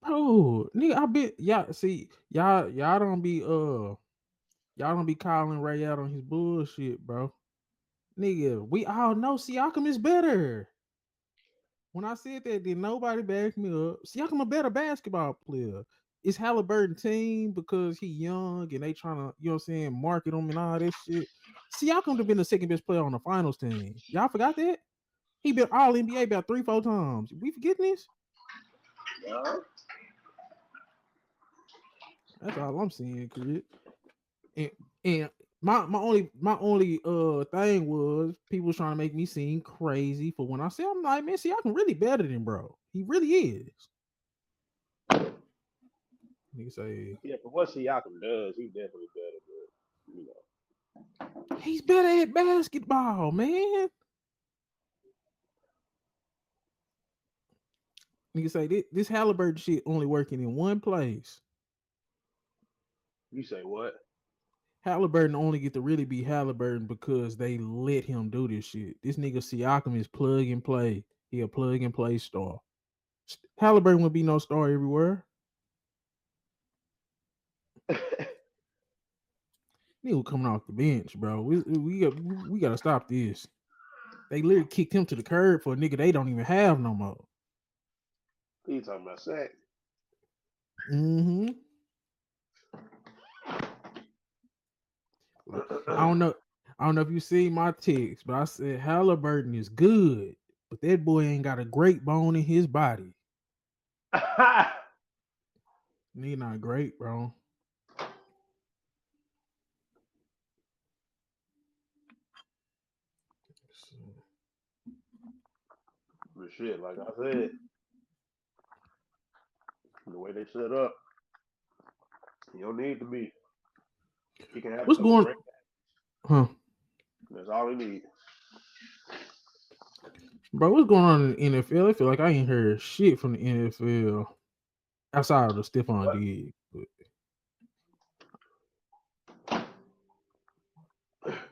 Oh, nigga, I bet y'all see y'all don't be calling Ray out on his bullshit, bro. Nigga, we all know Siakam is better. When I said that, did nobody back me up? Siakam a better basketball player. It's Haliburton team because he young and they trying to, you know what I'm saying, market him and all that shit. Siakam would have been the second best player on the finals team. Y'all forgot that? He been all NBA about 3-4 times. We forgetting this? Yeah. That's all I'm seeing, kid. And and my only thing was people was trying to make me seem crazy for when I say I'm like, man, Siakam really better than bro. He really is. Nigga say Yeah, for what Siakam does, he definitely better. But you know, he's better at basketball, man. Nigga say this Halliburton shit only working in one place. you say what? Halliburton only get to really be Halliburton because they let him do this shit. This nigga Siakam is plug and play. He a plug and play star. Halliburton would be no star everywhere. Nigga coming off the bench, bro. We gotta stop this. They literally kicked him to the curb for a nigga they don't even have no more. He talking about sack. Mm-hmm. I don't know. I don't know if you see my text, but I said Halliburton is good, but that boy ain't got a great bone in his body. Nigga not great, bro. But shit, like I said, the way they set up, you don't need to be. He can have a What's couple going? great. Huh, That's all he needs. bro? What's going on in the NFL? I feel like I ain't heard shit from the NFL outside of the Stefon What? Diggs. But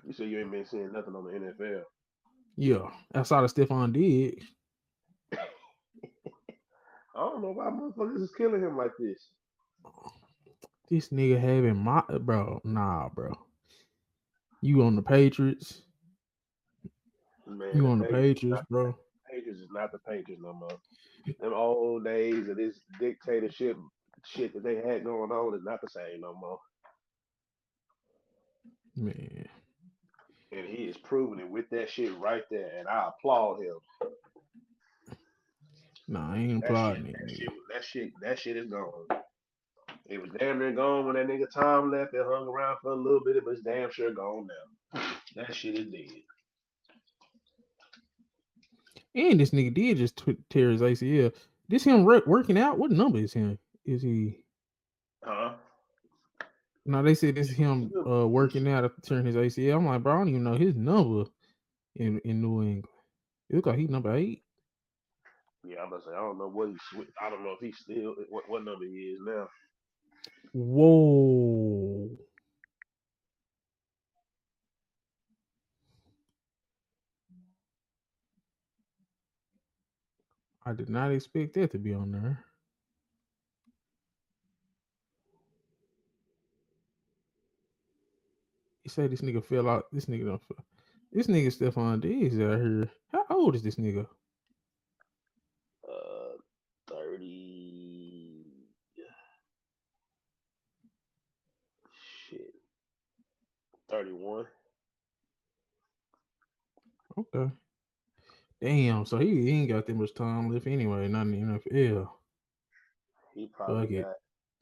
You say you ain't been seeing nothing on the NFL. yeah, outside of Stefon Diggs, I don't know why motherfuckers is killing him like this. this nigga having my bro. Nah, bro. You on the Patriots? Man, You the on the Patriots, Patriots, bro? Patriots is not the Patriots no more. Them old days of this dictatorship shit that they had going on is not the same no more. Man, And he is proving it with that shit right there. And I applaud him. nah, I ain't That shit, applauding it, that nigga. shit, that shit is gone. It was damn near gone when that nigga Tom left. It hung around for a little bit, but it's damn sure gone now. That shit is dead. And this nigga did just tear his ACL. This him working out? What number is him? Is he? Huh? No, they said this is He's him good. working out after tearing his ACL. I'm like, bro, I don't even know his number in New England. It look like he's number 8. Yeah, I'm about to say I don't know what I don't know if he's still what number he is now. Whoa. I did not expect that to be on there. He said this nigga fell out. This nigga don't fell. This nigga Stefon Diggs out here. How old is this nigga? 30 shit. 31. Okay. Damn, so he ain't got that much time left anyway, not in the NFL. He probably Fuck it.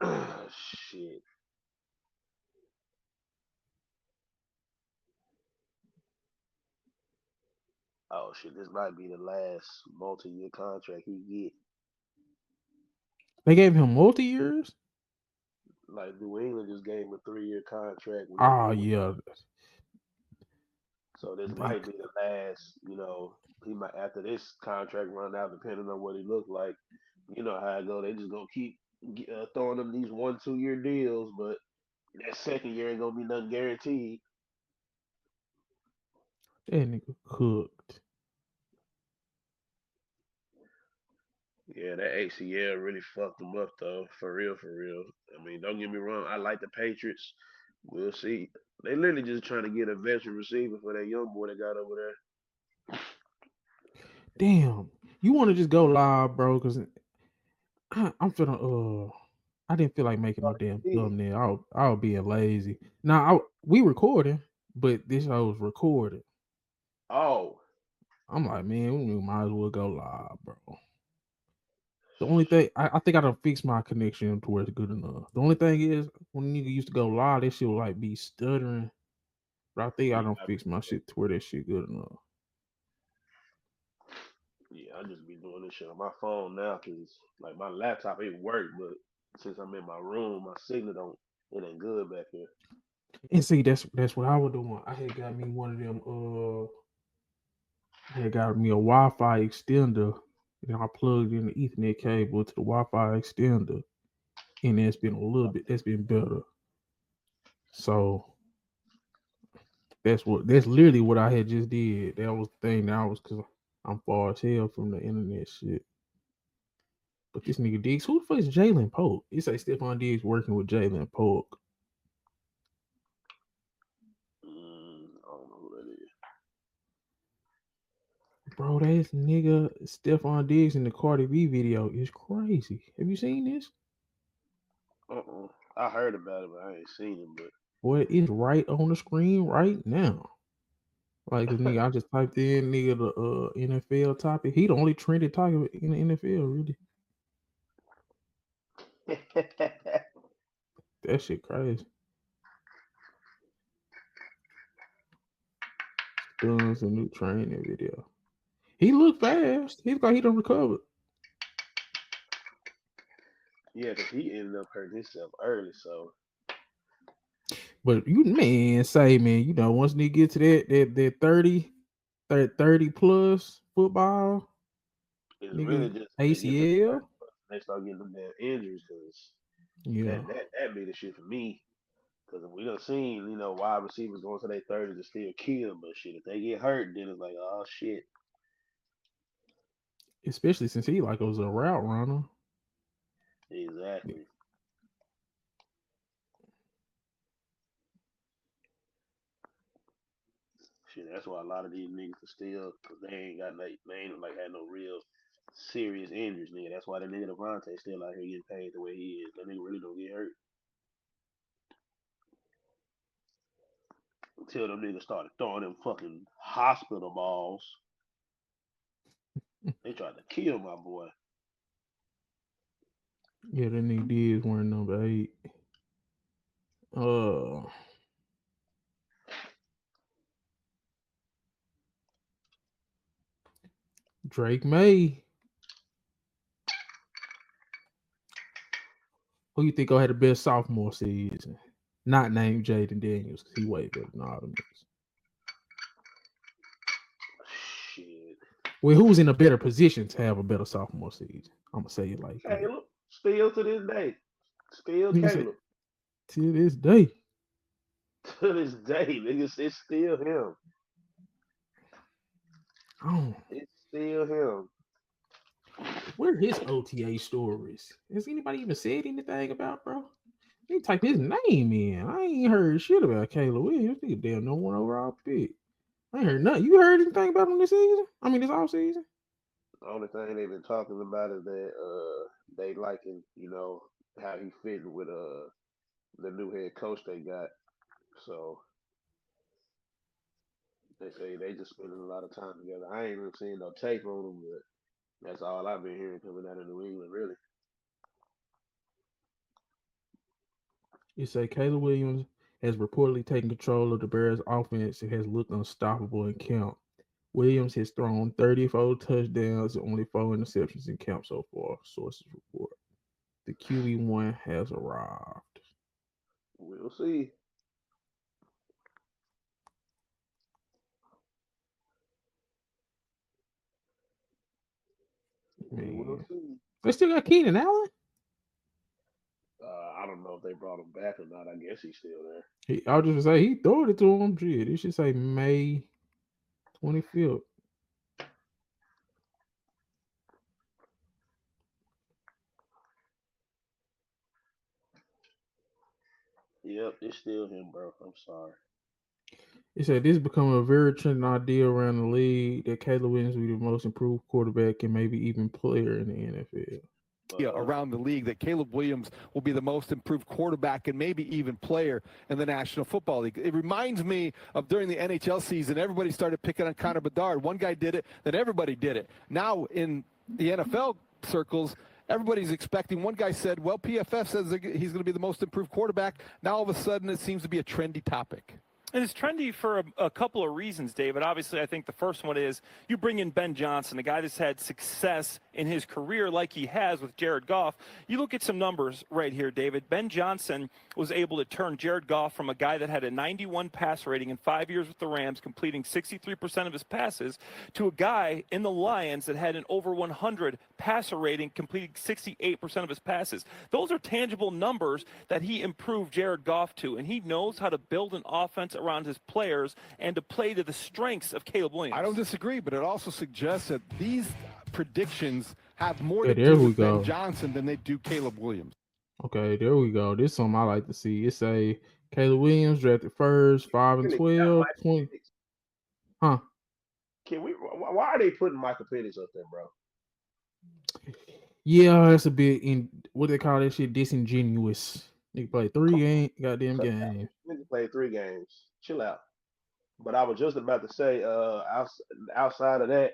got shit. Oh shit, this might be the last multi-year contract he get. They gave him multi years? Like New England just gave him a 3-year contract whenever Ah, he went. yeah. So this They might be the last. He might after this contract run out, depending on what he look like. You know how it go. They just gonna keep throwing them these 1-2 year deals, but that second year ain't gonna be nothing guaranteed. that nigga cooked. Yeah, that ACL really fucked them up though, for real, for real. I mean, don't get me wrong, I like the Patriots. We'll see. They literally just trying to get a veteran receiver for that young boy they got over there. Damn, you want to just go live, bro? Because I'm feeling I didn't feel like making no damn Yeah. thumbnail. I was being lazy. Now we recording, but this I was recorded. Oh, I'm like, man, we might as well go live, bro. The only thing I think I done fixed my connection to where it's good enough. The only thing is when nigga used to go live, that shit would like be stuttering. But I think I yeah, don't fix my shit to where that shit good enough. yeah. I just be doing this shit on my phone now because like my laptop it work, but since I'm in my room, my signal don't. It ain't good back here. And see, that's what I was doing. I had got me one of them. I had got me a Wi-Fi extender, and I plugged in the Ethernet cable to the Wi-Fi extender, and that's been a little bit. That's been better. So that's literally what I had just did. That was the thing that I was because I'm far as hell from the internet shit. But this nigga Diggs, who the fuck is Jalen Polk? It say Stefon Diggs working with Jalen Polk. I don't know who that is. Bro, that nigga Stefon Diggs in the Cardi B video is crazy. Have you seen this? I heard about it, but I ain't seen it. Boy, it's right on the screen right now. Like the nigga, I just typed in nigga the NFL topic. He the only trended topic in the NFL, really. But That shit crazy. Doing some new training video. He look fast. He look like he done recovered. yeah, 'cause he ended up hurting himself early, so But you man, say man, once they get to that 30 plus football, it's really nigga just when they get to the ACL. 30 plus, they start getting them damn injuries. Cause Yeah. that be the shit for me. Cause we done seen wide receivers going to their 30s and still kill, but shit if they get hurt, then it's like oh shit. Especially since he like was a route runner. Exactly. Shit, that's why a lot of these niggas are still, cause they ain't got they ain't like had no real serious injuries, nigga. That's why the nigga Devontae still out here getting paid the way he is. That nigga really don't get hurt until them niggas started throwing them fucking hospital balls. They tried to kill my boy. Yeah, that nigga did wearing number 8. Uh Drake May. Who you think gonna have the best sophomore season? Not named Jaden Daniels, because he way better than all them niggas. Shit. Well, who's in a better position to have a better sophomore season? I'm gonna say it like that. Caleb. Still to this day. Still Nigga say Caleb. to this day. To this day, niggas, it's still him. Oh, It's still him. where are his OTA stories? Has anybody even said anything about, bro? They type his name in. I ain't heard shit about Caleb Williams. Nigga damn no one overall pick. I ain't heard nothing. You heard anything about him this season? I mean this off season? The only thing they've been talking about is that they liking, how he fitting with the new head coach they got. So they say they just spending a lot of time together. I ain't even seen no tape on them, but that's all I've been hearing coming out of New England, really. You say Caleb Williams has reportedly taken control of the Bears offense and has looked unstoppable in camp. Williams has thrown 34 touchdowns and only 4 interceptions in camp so far, sources report. The QB1 has arrived. We'll see. We will Man. see. They still got Keenan Allen? I don't know if they brought him back or not. I guess he's still there. I was just say he threw it to him. Shit, it should say May 25th. Yep, it's still him, bro. I'm sorry. It said this become a very trending idea around the league that Caleb Williams will be the most improved quarterback and maybe even player in the NFL. Around the league that Caleb Williams will be the most improved quarterback and maybe even player in the National Football League. It reminds me of during the NHL season, everybody started picking on Connor Bedard. One guy did it, then everybody did it. Now in the NFL circles, everybody's expecting. One guy said, well, PFF says he's going to be the most improved quarterback. Now all of a sudden it seems to be a trendy topic. And it's trendy for a couple of reasons, David. Obviously, I think the first one is you bring in Ben Johnson, a guy that's had success in his career like he has with Jared Goff. You look at some numbers right here, David. Ben Johnson was able to turn Jared Goff from a guy that had a 91 pass rating in 5 years with the Rams, completing 63% of his passes, to a guy in the Lions that had an over 100 passer rating, completing 68% of his passes. Those are tangible numbers that he improved Jared Goff to, and he knows how to build an offense around his players and to play to the strengths of Caleb Williams. I don't disagree, but it also suggests that these predictions have more to do with Ben Johnson than they do Caleb Williams. Okay, there we go. This is something I like to see. It say Caleb Williams drafted first, 5 and 12, 20. Huh? Can we? Why are they putting Michael Penix up there, bro? Yeah, that's a bit in what they call that shit disingenuous. Nigga play 3 goddamn games. Nigga played 3 games. Chill out. But I was just about to say, outside of that,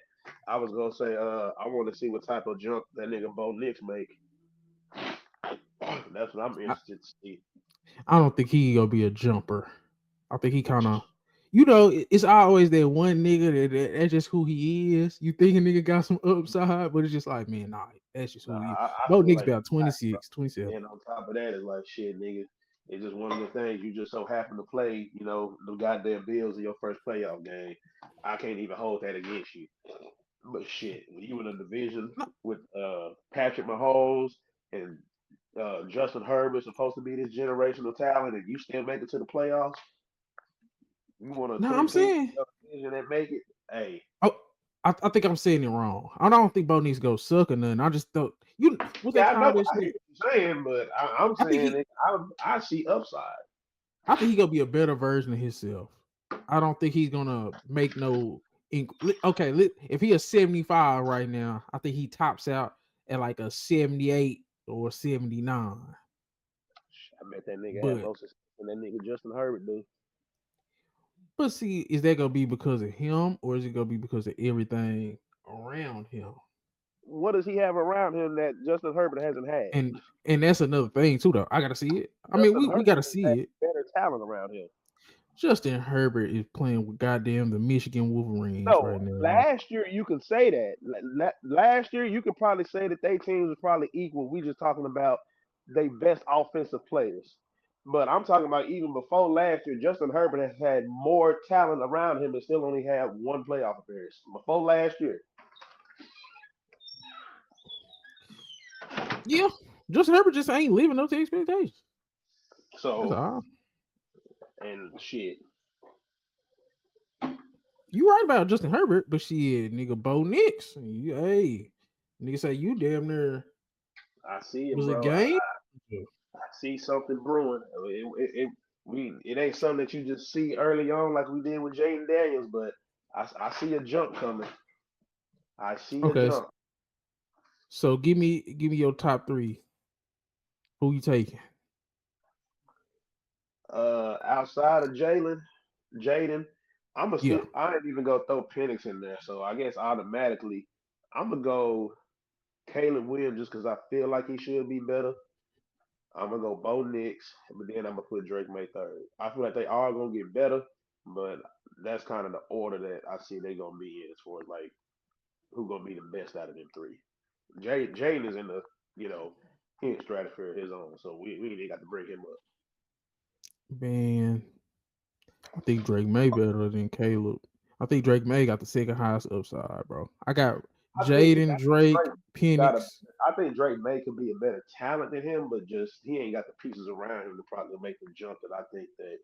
I was gonna say, I want to see what type of jump that nigga Bo Nix make. That's what I'm interested to see. I don't think he gonna be a jumper. I think he kind of, it's always that one nigga that's just who he is. You think a nigga got some upside, but it's just like, man, nah, that's just who he is. Bo Nix about 26, 27. And on top of that, it's like, shit, nigga. It's just one of the things you just so happen to play, the goddamn Bills in your first playoff game. I can't even hold that against you. But shit, when you in a division with Patrick Mahomes and Justin Herbert supposed to be this generational talent, and you still make it to the playoffs, you want to I'm saying division and make it. Hey, I think I'm saying it wrong. I don't think Bo needs to go suck or nothing. I just thought what they call this shit. You're saying, but I'm saying I see upside. I think he gonna be a better version of himself. I don't think he's gonna make no. Okay, if he is 75 right now, I think he tops out at like a 78 or 79. I bet that nigga had most than that nigga Justin Herbert do. But see, is that gonna be because of him, or is it gonna be because of everything around him? What does he have around him that Justin Herbert hasn't had? And that's another thing too, though. I gotta see it. I mean, we gotta see it. Better talent around him. Justin Herbert is playing with goddamn the Michigan Wolverines right now. Last year you could say that. Last year you could probably say that they teams was probably equal. We just talking about their best offensive players. But I'm talking about even before last year, Justin Herbert has had more talent around him and still only had one playoff appearance. Before last year. Yeah, Justin Herbert just ain't living up to expectations. So, and shit. You right about Justin Herbert, but shit, nigga, Bo Nix. Hey, nigga say you damn near. I see it, was bro. A game? I see something brewing. It ain't something that you just see early on like we did with Jaden Daniels, but I see a jump coming. I see a jump. So give me your top 3. Who you taking? Outside of Jaden, I ain't even gonna throw Penix in there. So I guess automatically I'm gonna go Caleb Williams just because I feel like he should be better. I'm gonna go Bo Nix, but then I'm gonna put Drake May third. I feel like they are gonna get better, but that's kind of the order that I see they gonna be in as far as like who gonna be the best out of them 3. Jaden is in the his stratosphere of his own, so we ain't got to bring him up. Man, I think Drake May better than Caleb. I think Drake May got the second highest upside, bro. I got Jaden, Drake, Penix. I think Drake May could be a better talent than him, but just he ain't got the pieces around him to probably make the jump that I think that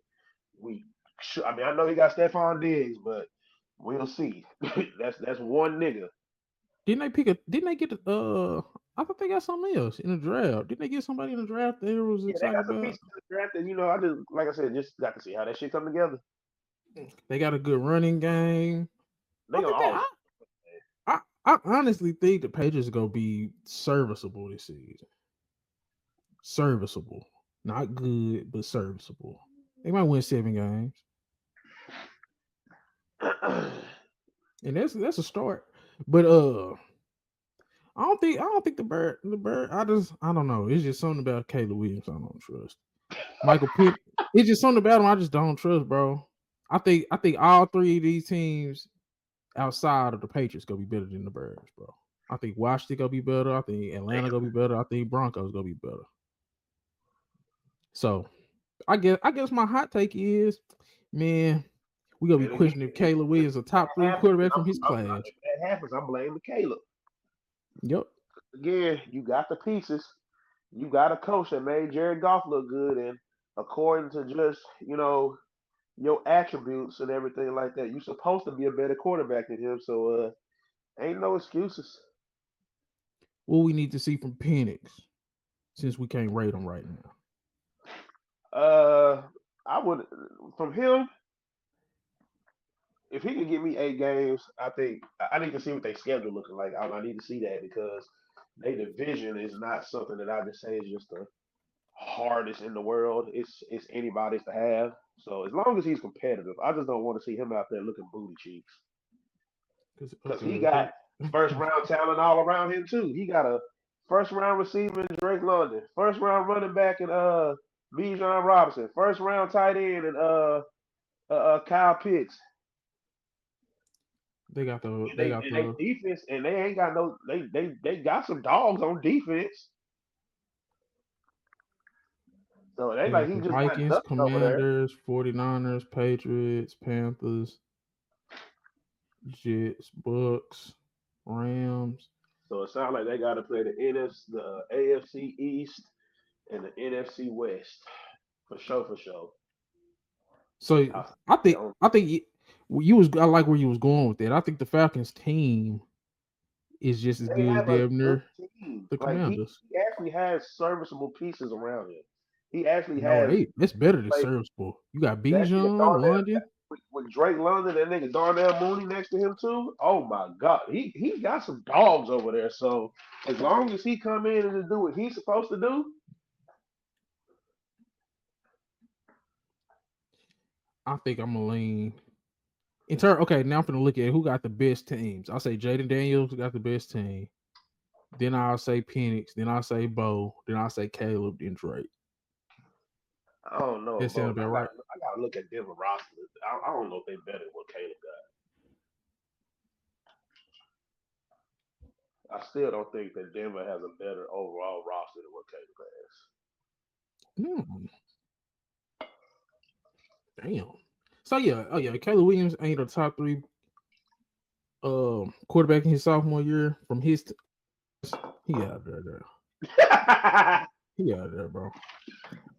we should. I mean, I know he got Stefon Diggs, but we'll see. that's one nigga. Didn't they get I thought they got something else in the draft. Didn't they get somebody in the draft that everyone was Yeah, they excited got some about? pieces in the draft, and I just like I said, just got to see how that shit come together. They got a good running game. They I gonna think all. I honestly think the Patriots gonna be serviceable this season. Serviceable, not good, but serviceable. They might win 7 games, and that's a start. But I don't think the bird. I don't know. It's just something about Caleb Williams I don't trust. Michael Pitt. It's just something about him I just don't trust, bro. I think all 3 of these teams outside of the Patriots gonna be better than the Birds, bro. I think Washington gonna be better. I think Atlanta gonna be better. I think Broncos gonna be better. So I guess my hot take is, man, we gonna be And again, questioning if Caleb Williams a top 3 happens, quarterback from his class. if that happens, I'm blaming Caleb. Yep. Again, you got the pieces. You got a coach that made Jared Goff look good, and according to just your attributes and everything like that, you're supposed to be a better quarterback than him. So ain't no excuses. What we need to see from Penix, since we can't rate him right now. I would from him if he could get me 8 games. I think I need to see what their schedule looking like. I need to see that because their division is not something that I just say is just the hardest in the world. It's anybody's to have. So as long as he's competitive, I just don't want to see him out there looking booty cheeks because he got first round talent all around him too. He got a first round receiver in Drake London, first round running back in Bijan Robinson, first round tight end and Kyle Pitts. They got And they defense and they ain't got no they got some dogs on defense. So they They like got he the just got Vikings, nothing over there. Commanders, 49ers, Patriots, Panthers, Jets, Bucks, Rams. So it sounds like they got to play the AFC East, and the NFC West for sure. For sure. So I, I like where you was going with that. I think the Falcons team is just as they good as have a damn good near team. the Like Commanders. he actually has serviceable pieces around him. He actually No, has that's better than like serviceable. You got that nigga Bijan, Darnell London. with Drake London, that nigga Darnell Mooney next to him too. Oh my God, he got some dogs over there. So as long as he come in and do what he's supposed to do, I think I'm gonna lean. Okay, now I'm gonna look at who got the best teams. I'll say Jaden Daniels got the best team. Then I'll say Penix. Then I'll say Bo. Then I'll say Caleb. Then Drake. I don't know, That sounds bro. about right. I gotta look at Denver roster. I don't know if they better than what Caleb got. I still don't think that Denver has a better overall roster than what Caleb has. Hmm. Damn. So yeah, Caleb Williams ain't a top 3 quarterback in his sophomore year from his. He out there, He out there, bro.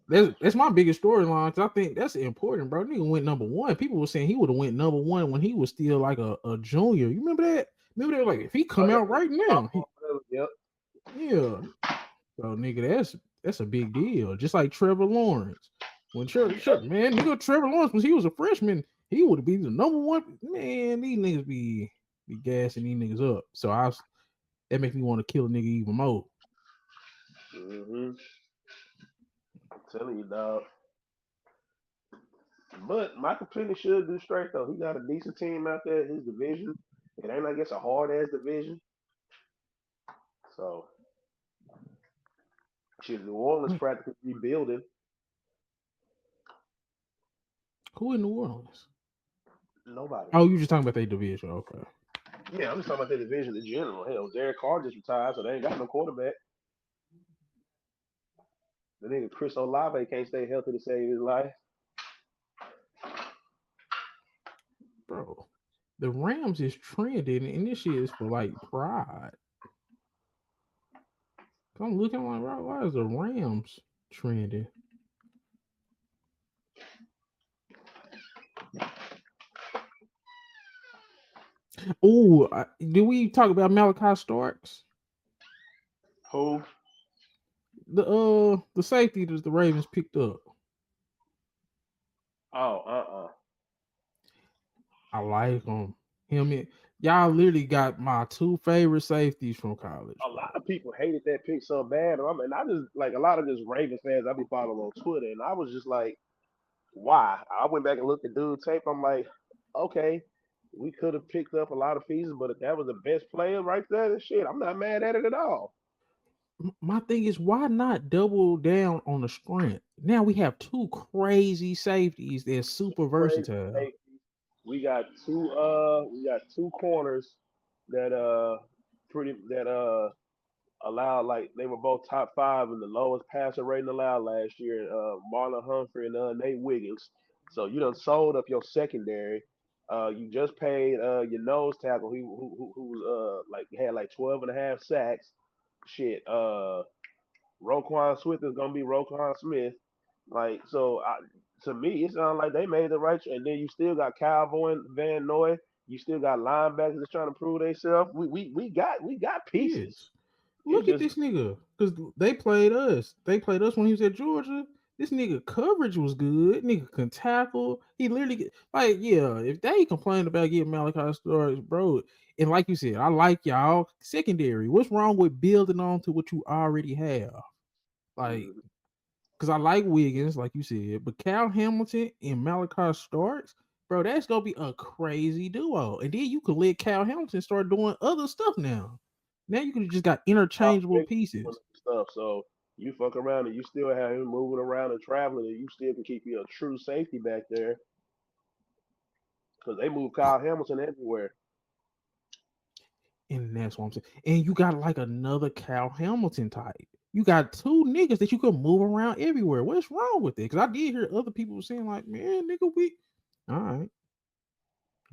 That's my biggest storyline because I think that's important, bro. Nigga went number 1. People were saying he would have went number 1 when he was still like a junior. You remember that? Remember that? Like if he come out right now, Yep. yeah. So nigga, that's a big deal. Just like Trevor Lawrence. When Trevor Lawrence, when he was a freshman, he would have been the number 1. Man, these niggas be gassing these niggas up. So that makes me want to kill a nigga even more. Mm-hmm. I'm telling you, dog. But Michael Penix should do straight though. He got a decent team out there in his division. It ain't like it's a hard ass division. So shit, New Orleans practically rebuilding. Who in New Orleans? Nobody. Oh, you just talking about their division. Okay. Yeah, I'm just talking about the division in general. Hell, Derek Carr just retired, so they ain't got no quarterback. The nigga Chris Olave can't stay healthy to save his life. Bro, the Rams is trending, and this shit is for like pride. I'm looking like, bro, why is the Rams trending? Oh, did we talk about Malaki Starks? Who? The safety that the Ravens picked up. Oh, I like him. Y'all literally got my two favorite safeties from college, a bro. lot of people hated that pick so bad. I just like a lot of just Ravens fans I be following on Twitter, and I was just like, why? I went back and looked at dude tape. I'm like, okay, we could have picked up a lot of pieces, but if that was the best player right there, then shit, I'm not mad at it at all. My thing is, why not double down on the strength? Now we have two crazy safeties that's super Crazy versatile. safety. We got two corners that pretty that allowed, like they were both top five in the lowest passer rating allowed last year. Marlon Humphrey and Nate Wiggins. So you done sold up your secondary. You just paid your nose tackle who was like had like 12 and a half sacks. Shit. Roquan Smith is gonna be Roquan Smith. Like so, to me, it sounds like they made the right. And then you still got Kyle Van Noy. You still got linebackers that's trying to prove themselves. We got pieces. Yes. It's Look at just this nigga. Because they played us. They played us when he was at Georgia. This nigga coverage was good. Nigga can tackle. He literally like, yeah, if they complain about getting Malaki Starks, bro, and like you said, I like y'all secondary. What's wrong with building on to what you already have? Like, mm, because I like Wiggins, like you said, but Cal Hamilton and Malachi Starks, bro, that's gonna be a crazy duo. And then you could let Cal Hamilton start doing other stuff now. Now you could have just got interchangeable pieces. stuff. So you fuck around and you still have him moving around and traveling, and you still can keep you a true safety back there because they move Kyle Hamilton everywhere. And that's what I'm saying. And you got like another Cal Hamilton type. You got two niggas that you could move around everywhere. What's wrong with it? Because I did hear other people saying, like, man, nigga, we all right.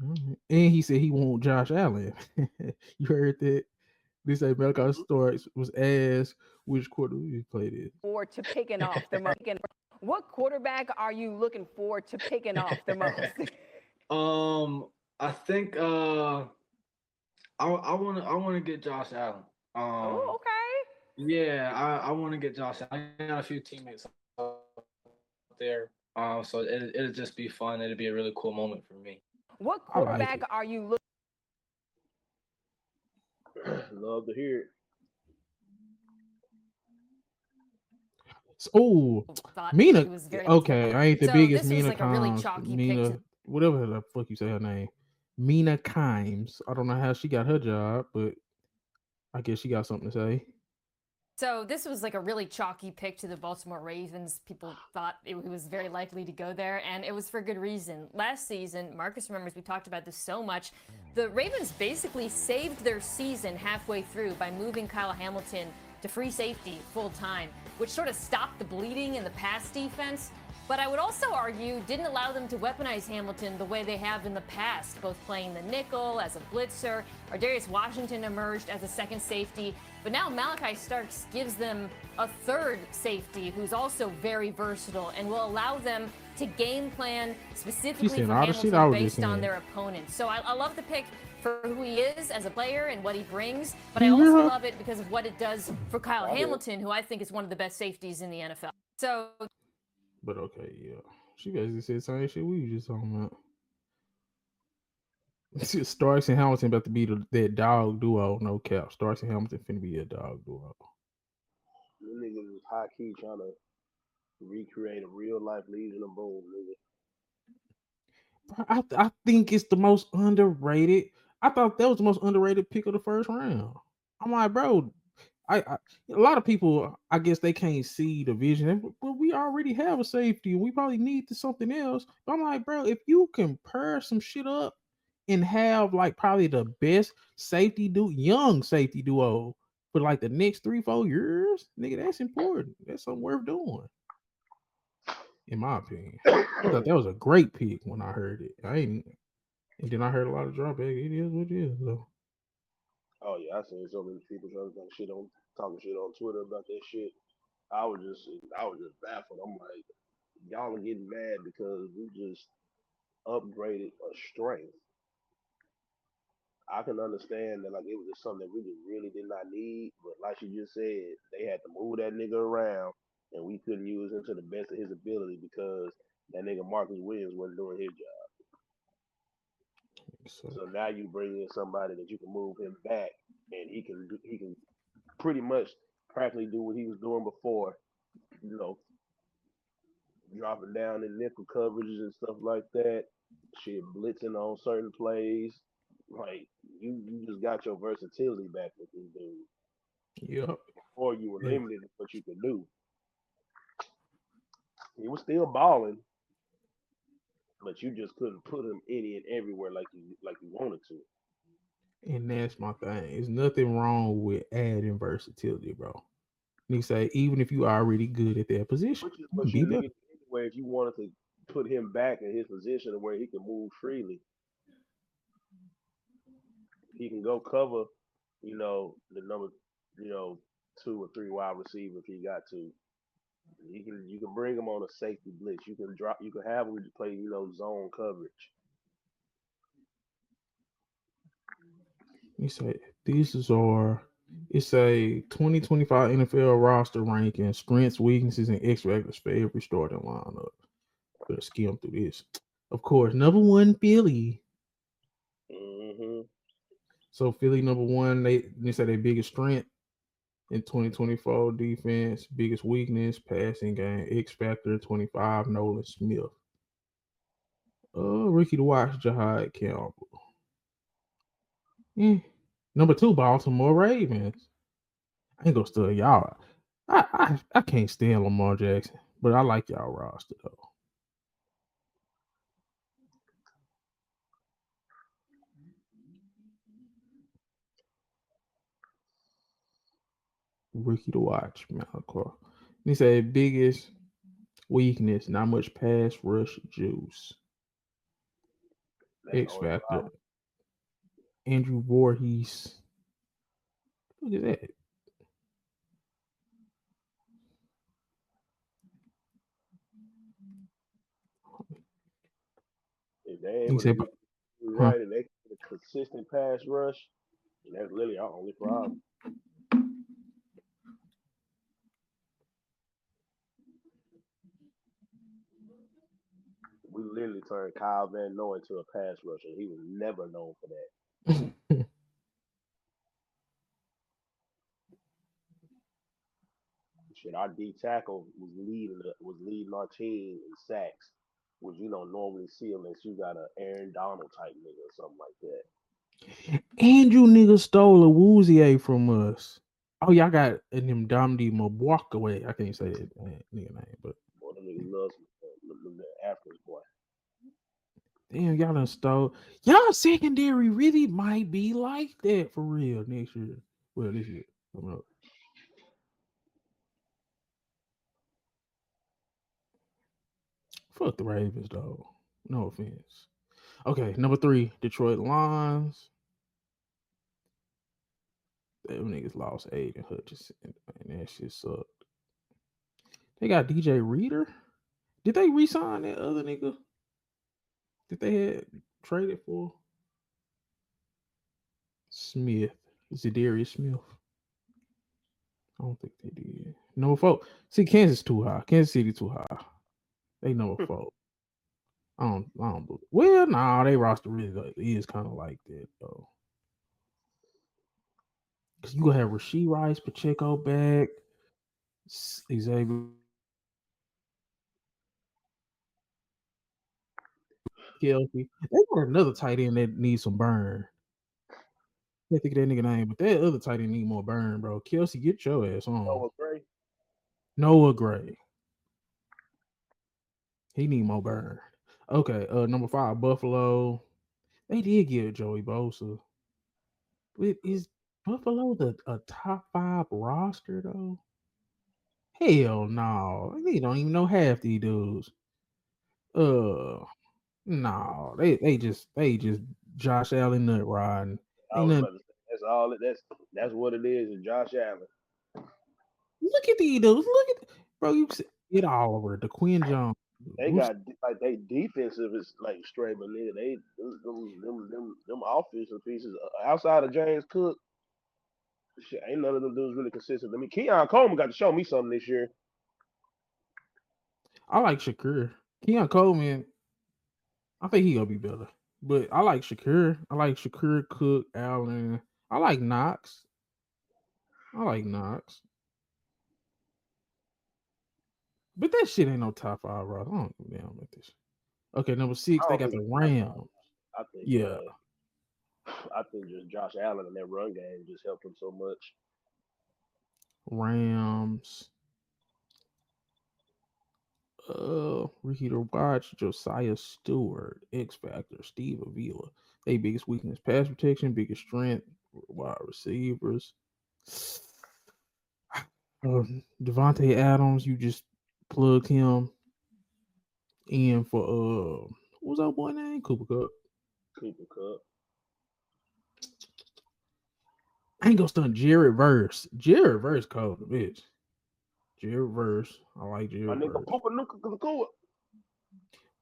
All right. And he said he want Josh Allen. You heard that? This say Malachi Starks was asked which quarter he played in. Forward to picking off the most? What quarterback are you looking forward to picking off the most? I think I wanna get Josh Allen. Oh, okay. Yeah, I wanna get Josh Allen. I got a few teammates out there. So it'll just be fun. It'll be a really cool moment for me. What I like quarterback it. are you looking? Love to hear it. Oh, Thought Mina. it was very. Okay, I ain't the So biggest this was Mina like a really Kimes. chalky pick Mina, to. whatever the fuck you say her name. Mina Kimes. I don't know how she got her job, but I guess she got something to say. So this was like a really chalky pick to the Baltimore Ravens. People thought it was very likely to go there, and it was for good reason. Last season, Marcus remembers we talked about this so much. The Ravens basically saved their season halfway through by moving Kyle Hamilton to free safety full time, which sort of stopped the bleeding in the pass defense. But I would also argue didn't allow them to weaponize Hamilton the way they have in the past, both playing the nickel as a blitzer, or Darius Washington emerged as a second safety. But now Malaki Starks gives them a third safety who's also very versatile and will allow them to game plan specifically for Hamilton based on their opponents. So I love the pick for who he is as a player and what he brings, but I also love it because of what it does for Kyle Hamilton, who I think is one of the best safeties in the NFL. So But okay, yeah. She basically said the same shit we were just talking about. Starks and Hamilton about to be that dog duo, no cap. Starks and Hamilton finna be a dog duo. Them niggas is high key trying to recreate a real life Legion of Boom, nigga. I think it's the most underrated. I thought that was the most underrated pick of the first round. I'm like, bro, I a lot of people, I guess they can't see the vision, but we already have a safety, and we probably need to something else. But I'm like, bro, if you can pair some shit up and have like probably the best young safety duo for like the next 3-4 years, nigga, that's important. That's something worth doing, in my opinion. I thought that was a great pick when I heard it. I ain't, and then I heard a lot of drawback. It is what it is, though. Oh yeah, I seen so many people trying to talking shit on Twitter about that shit. I was just baffled. I'm like, y'all are getting mad because we just upgraded a strength. I can understand that like it was just something that we just really did not need, but like you just said, they had to move that nigga around, and we couldn't use him to the best of his ability because that nigga Marcus Williams wasn't doing his job. So So now you bring in somebody that you can move him back, and he can pretty much practically do what he was doing before. You know, dropping down in nickel coverages and stuff like that. Shit, blitzing on certain plays. Like you just got your versatility back with this dude. yep. Or you were Yeah. limited in what you could do. He was still balling, but you just couldn't put him any and everywhere like you wanted to. And that's my thing. There's nothing wrong with adding versatility, bro. Nigga say even if you already good at that position, Which is you can what be you better. needed anyway if you wanted to put him back in his position where he can move freely. He can go cover, the number, you know, 2 or 3 wide receiver if he got to. You can bring him on a safety blitz. You can have him play, zone coverage. You say these is our it's a 2025 NFL roster ranking, strengths, weaknesses, and X factors for every starting lineup. Better skim through this. Of course, number one, Philly. Hmm. So Philly number one, they say their biggest strength in 2024 defense, biggest weakness, passing game, X factor 25, Nolan Smith. Ricky to watch, Jahad Campbell. Eh. Number two, Baltimore Ravens. I ain't gonna stud y'all. I can't stand Lamar Jackson, but I like y'all roster though. Rookie to watch, Malaki. He said biggest weakness, not much pass rush juice. That's the X only Factor, problem. Andrew Voorhees. Look at that. If they're He able to said, get it huh? right and they get a consistent pass rush, and that's literally our only problem. We literally turned Kyle Van Noy into a pass rusher. He was never known for that. Shit, our D tackle was leading our team in sacks, which you don't normally see unless you got a Aaron Donald type nigga or something like that. Andrew nigga stole a Woozier from us. Oh, y'all got him Domdi Mabwakaway. I can't say that nigga name, but Boy, them niggas love the Africans, boy. damn, y'all done stole. Y'all secondary really might be like that for real next year. Well, this year coming up. Fuck the Ravens, though. No offense. Okay, number three, Detroit Lions. Them niggas lost Aiden Hutchinson, and that shit sucked. They got DJ Reader. Did they re-sign that other nigga that they had traded for? Smith, Zadarius Smith. I don't think they did. Number four. See, Kansas too high. Kansas City too high. They number four. I don't believe. Well, nah, they roster really is kind of like that though. Cause you gonna have Rasheed Rice, Pacheco back, Xavier Kelsey. They got another tight end that needs some burn. Can't think of that nigga name, but that other tight end need more burn, bro. Kelsey, get your ass on. Noah Gray. Noah Gray. He need more burn. Okay, number five, Buffalo. They did get Joey Bosa. But is Buffalo a top five roster though? Hell no. They don't even know half these dudes. Uh no. They just Josh Allen nut riding. I Ain't was nothing. about to say that's what it is. And Josh Allen. Look at these dudes. Look at bro, you see it all over. The Quinn Jones. They got like they defensive is like straight, but nigga, they them offensive pieces outside of James Cook, shit, ain't none of them dudes really consistent. I mean, Keon Coleman got to show me something this year. I like Shakur. Keon Coleman, I think he gonna be better. But I like Shakur. I like Shakur, Cook, Allen. I like Knox. But that shit ain't no top 5, bro. I don't give a damn about this. Okay, number 6, they got the Rams. I think, Yeah. I think just Josh Allen and that run game just helped him so much. Rams. Repeater Watch, Josiah Stewart, X Factor, Steve Avila. They biggest weakness, pass protection, biggest strength, wide receivers. Devontae Adams, you just plugged him in for what was that boy name? Cooper Kupp. I ain't gonna stun Jared Verse. Jared Verse cold, bitch. Jared Verse. I like Jared Verse.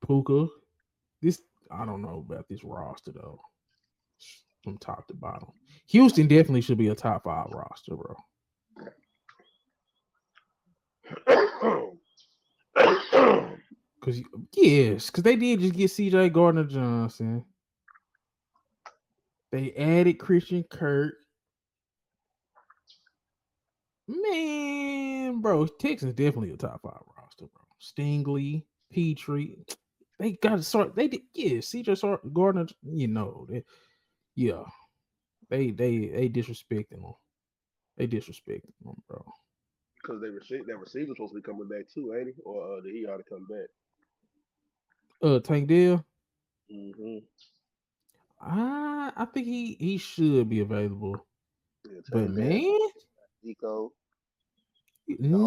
Puka. This I don't know about this roster though. From top to bottom. Houston definitely should be a top 5 roster, bro. Because they did just get CJ Gardner Johnson. They added Christian Kirk. Man, bro, Texans definitely a top 5 roster, bro. Stingley, Petrie. They got to sort. They did, CJ Gardner. You know, they disrespecting them. They disrespecting them, bro. Because that receiver's supposed to be coming back too, ain't he? Or did he ought to come back? Tank Dell. Mm-hmm. I think he should be available. Yeah, but man, Nico. No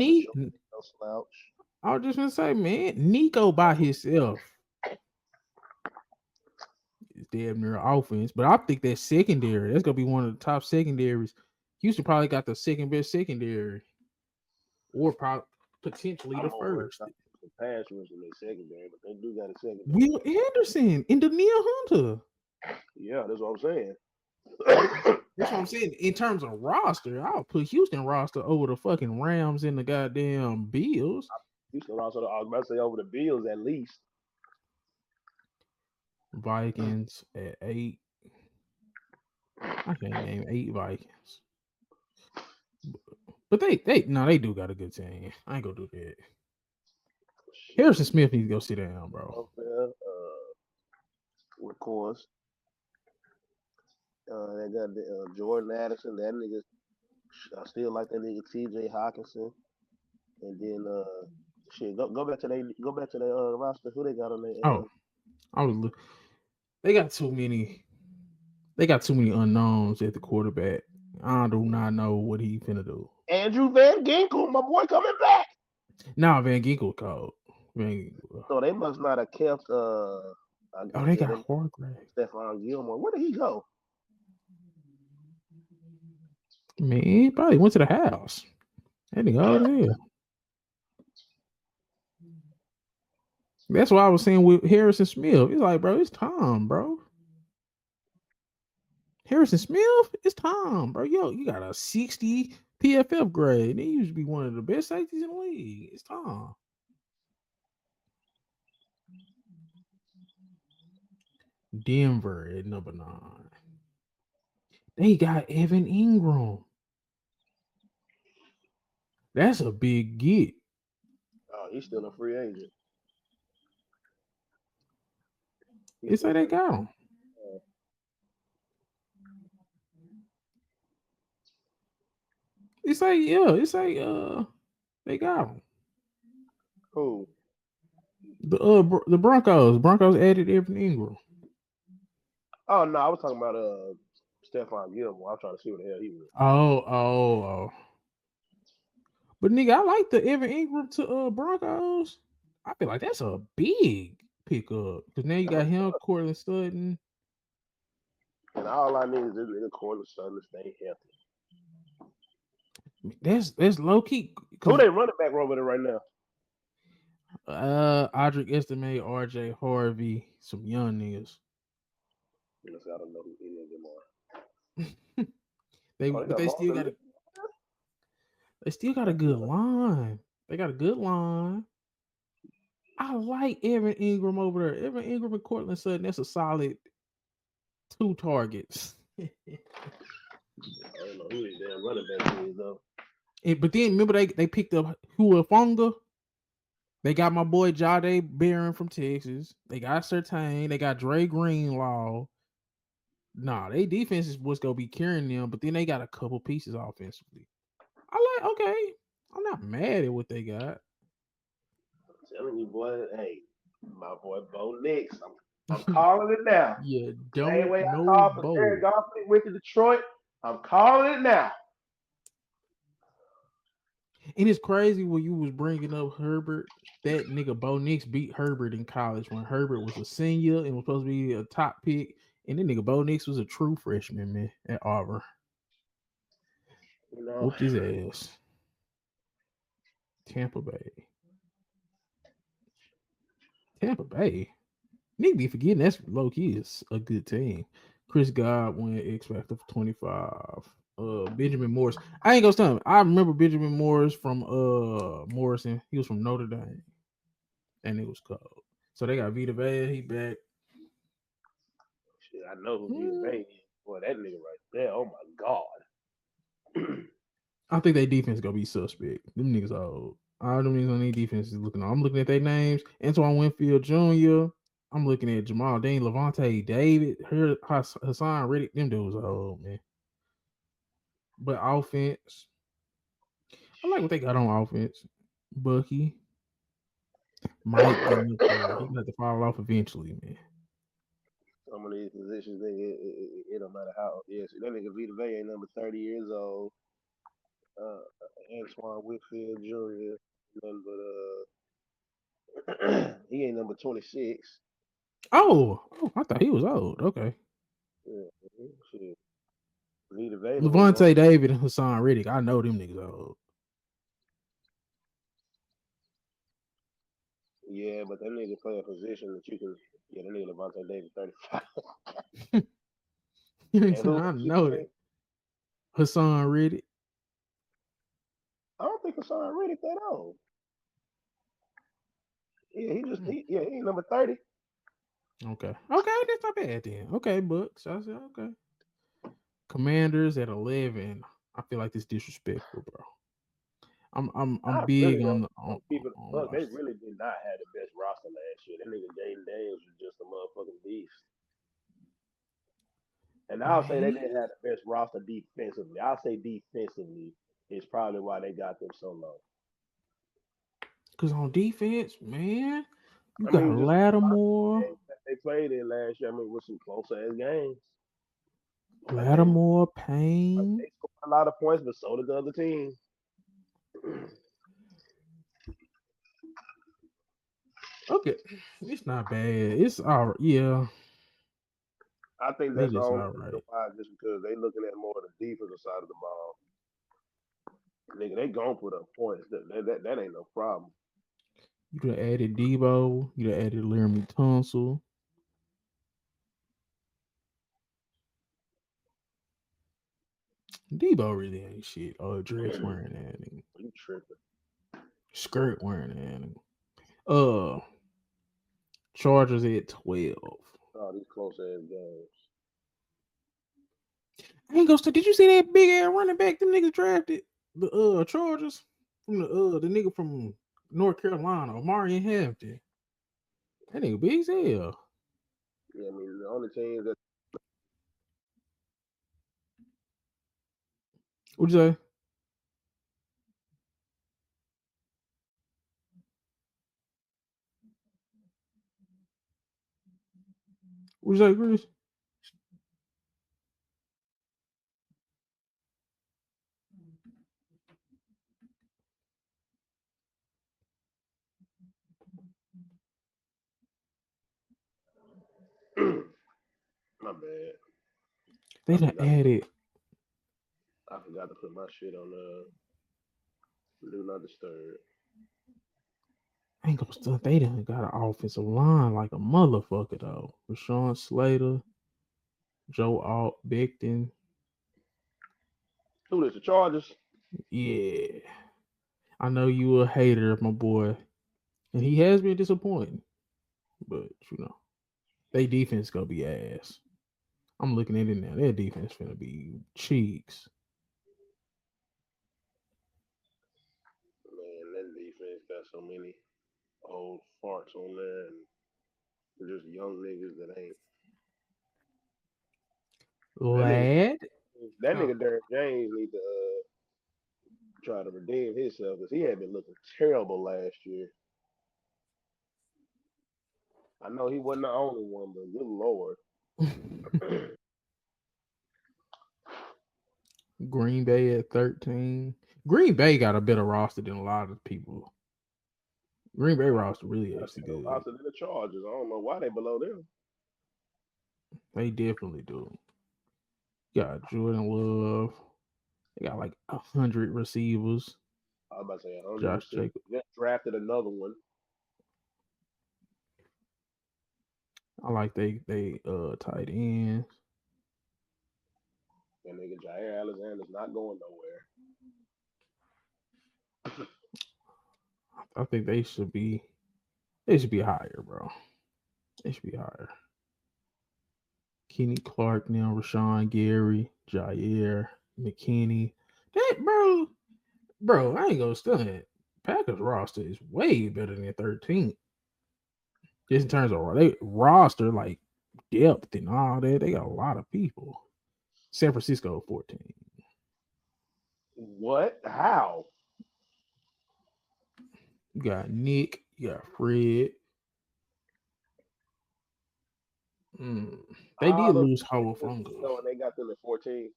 slouch. I was just gonna say, man, Nico by himself is damn near offense. But I think that secondary, that's gonna be one of the top secondaries. Houston probably got the second best secondary. Or probably potentially the first. The pass rush in their secondary, but they do got a secondary. Will Anderson and Daniil Hunter. Yeah, that's what I'm saying. That's what I'm saying. In terms of roster, I'll put Houston roster over the fucking Rams and the goddamn Bills. Houston roster, I was about to say over the Bills at least. Vikings at 8. I can't name 8 Vikings. But they do got a good team. I ain't gonna do that. Harrison Smith needs to go sit down, bro. Of course. They got Jordan Addison. That nigga, I still like that nigga T.J. Hawkinson. And then go back to their roster. Who they got on their? They got too many. They got too many unknowns at the quarterback. I do not know what he finna do. Andrew Van Ginkel, my boy, coming back. Nah, Van Ginkel called. So they must not have kept. They got Hargrave. Stefon Gilmore. Where did he go? Man, he probably went to the house. That nigga over there. That's what I was saying with Harrison Smith. He's like, bro, it's time, bro. Harrison Smith, it's time, bro. Yo, you got a 60 PFF grade. He used to be one of the best safeties in the league. It's time. Denver at number 9. They got Evan Ingram. That's a big get. Oh, he's still a free agent. They say they got him. They say they got him. Who? The Broncos. Broncos added Evan Ingram. Oh no, I was talking about Stefon Gilmore. I'm trying to see what the hell he was. Oh. But nigga, I like the Evan Ingram to Broncos. I feel like that's a big pickup. Because now you got him, Cortland Sutton. And all I need is this nigga Cortland Sutton to stay healthy. That's low key. Who they running back over there right now? Audric Estimate, RJ Harvey, some young niggas. Honestly, I don't know who any of them are. They Oh, they but got they still Marvin got Lewis. a good line. They got a good line. I like Evan Ingram over there. Evan Ingram and Cortland Sutton. That's a solid 2 targets. I don't know who these damn running backs is though. But then remember they picked up Huafonga. They got my boy Jade Barron from Texas. They got Sertain. They got Dre Greenlaw. Nah, they defense is what's gonna be carrying them, but then they got a couple pieces offensively. I like, okay. I'm not mad at what they got. I'm telling you, boy. Hey, my boy Bo Nix. I'm calling it now. You Same don't way I know called for Bo. Jared Goff when he went to Detroit. I'm calling it now. And it's crazy when you was bringing up Herbert. That nigga Bo Nix beat Herbert in college when Herbert was a senior and was supposed to be a top pick. And then nigga Bo Nix was a true freshman, man, at Auburn. You know, Whooped his ass. Tampa Bay. Nigga be forgetting that's low key is a good team. Chris Godwin, X Factor for 25. Benjamin Morris. I ain't gonna stop. I remember Benjamin Morris from Morrison. He was from Notre Dame. And it was cold. So they got Vita Vea, he back. shit, I know who Vita Vea is. Boy, that nigga right there. Oh my god. I think their defense gonna be suspect. Them niggas old. All them niggas on their defense is looking. I'm looking at their names. Antoine Winfield Jr. I'm looking at Jamal Dean, Levante David, Hassan Reddick. Them dudes are old, man. But offense, I like what they got on offense. Bucky, Mike getting up there. He gonna have to fall off eventually, man. Some of these positions, it don't matter how. Yeah, see, that nigga Vita Vea ain't number 30 years old. Antoine Whitfield Jr. Number he ain't number 26. Oh, I thought he was old. Okay. Yeah, shit. Vita Vea went on. Levante David and Hassan Reddick. I know them niggas old. Yeah, but that nigga play a position that you can. Yeah, that nigga Levante Davis 35. And who I else you know that. say? Hassan Reddick. I don't think Hassan Reddick that old. Yeah, he ain't number 30. Okay, that's not bad then. Okay, Bucks. I said okay. Commanders at 11. I feel like this disrespectful, bro. I'm I big really on don't the on, keep it on look, my, they really did not have the best roster last year. That nigga Jaden Daniels was just a motherfucking beast. And I'll say they man. didn't have the best roster defensively. I'll say defensively is probably why they got them so low. Cause on defense, man, you I got mean, just Lattimore, games that they played in last year. I mean, with some close ass games. Like Payne. they scored a lot of points, but so did the other team. Okay, it's not bad. It's all right. Yeah, I think they that's the just only all reason right. why, just because they looking at more of the defensive side of the ball. Nigga, they gonna put up points. That ain't no problem. You could have added Debo. You could have added Laramie Tunsil. Debo really ain't shit. Oh, dress wearing that nigga. You tripping? Skirt wearing that nigga. Chargers at 12. All these close ass games. I ain't gonna say, did you see that big ass running back them niggas drafted? The Chargers from the nigga from North Carolina, Omarion Hampton. That nigga big as hell. Yeah, I mean the only teams that What'd you say? What'd you say, Chris? my bad. They I done forgot. added. I forgot to put my shit on do not disturb. I ain't gonna stunt. They done got an offensive line like a motherfucker though. Rashawn Slater, Joe Alt, Becton. Who is the Chargers? Yeah. I know you a hater of my boy. And he has been disappointing. But they defense gonna be ass. I'm looking at it now. Their defense finna be cheeks. Man, that defense got so many old farts on there and just young niggas that ain't. Lad. That nigga Derrick James need to try to redeem himself because he had been looking terrible last year. I know he wasn't the only one, but good lord. Green Bay at 13. Green Bay got a better roster than a lot of people. Green Bay roster really actually good. Roster than the Chargers. I don't know why they below them. They definitely do. Got Jordan Love. They got like 100 receivers. I was about to say 100 Josh receivers. Jacobs. Just drafted another one. I like they tight ends. That nigga Jair Alexander's not going nowhere. I think they should be higher, bro. They should be higher. Kenny Clark now, Rashawn Gary, Jair, McKinney. That bro, I ain't gonna stunt. Packers roster is way better than 13th. Just in terms of they roster, like depth and all that, they got a lot of people. San Francisco 14. What? How? You got Nick, you got Fred. They did lose Howell Fungus. No, and they got them at 14.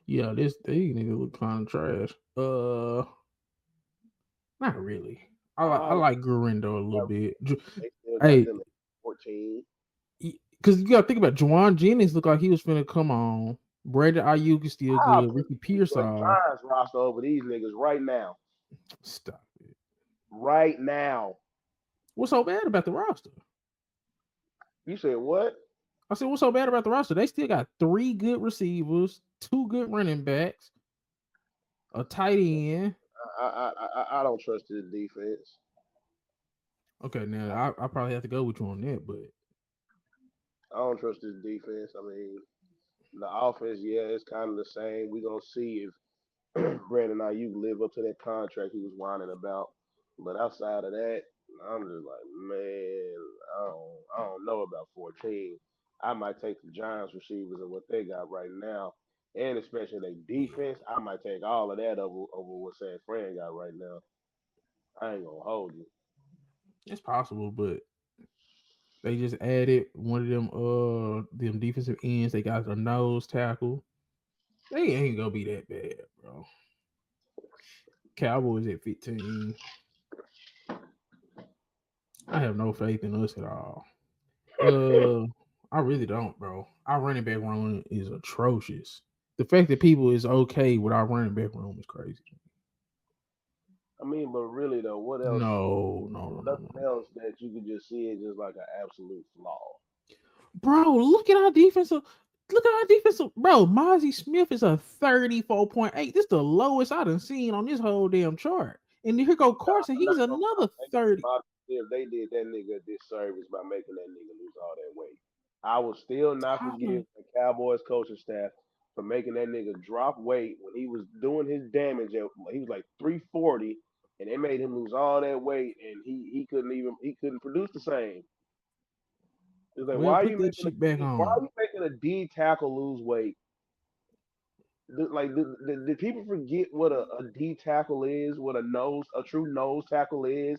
Yeah, they nigga look kind of trash. Not really. I like Gurindo a little bit. They still Hey, got them at 14. Because you gotta think about Juwan Jennings looked like he was finna come on. Brandon Ayuk is still good. Ricky Pearsall. Giants roster over these niggas right now. Stop it. Right now. What's so bad about the roster? You said what? I said, what's so bad about the roster? They still got 3 good receivers, 2 good running backs, a tight end. I don't trust his defense. Okay, now I probably have to go with you on that, but I don't trust his defense. I mean, the offense, yeah, it's kind of the same. We're gonna see if Brandon Ayuk live up to that contract he was whining about. But outside of that, I'm just like, man, I don't know about 14. I might take the Giants receivers and what they got right now, and especially their defense. I might take all of that over what San Fran got right now. I ain't gonna hold you. it's possible, but they just added one of them defensive ends. They got a nose tackle. They ain't gonna be that bad, bro. Cowboys at 15. I have no faith in us at all. I really don't, bro. Our running back room is atrocious. The fact that people is okay with our running back room is crazy. I mean, but really though, what else? No. Nothing else that you could just see is just like an absolute flaw. Bro, look at our defensive. Bro, Mozzie Smith is a 34.8. This is the lowest I done seen on this whole damn chart. And here go Carson. He's another 30. If they did that nigga a disservice by making that nigga lose all that weight, I will still not forgive the Cowboys coaching staff for making that nigga drop weight when he was doing his damage. He was like 340, and they made him lose all that weight, and he couldn't produce the same. It's like, Well, put that shit back on. Why are you making a D tackle lose weight? Like, did people forget what a D tackle is? What a true nose tackle is?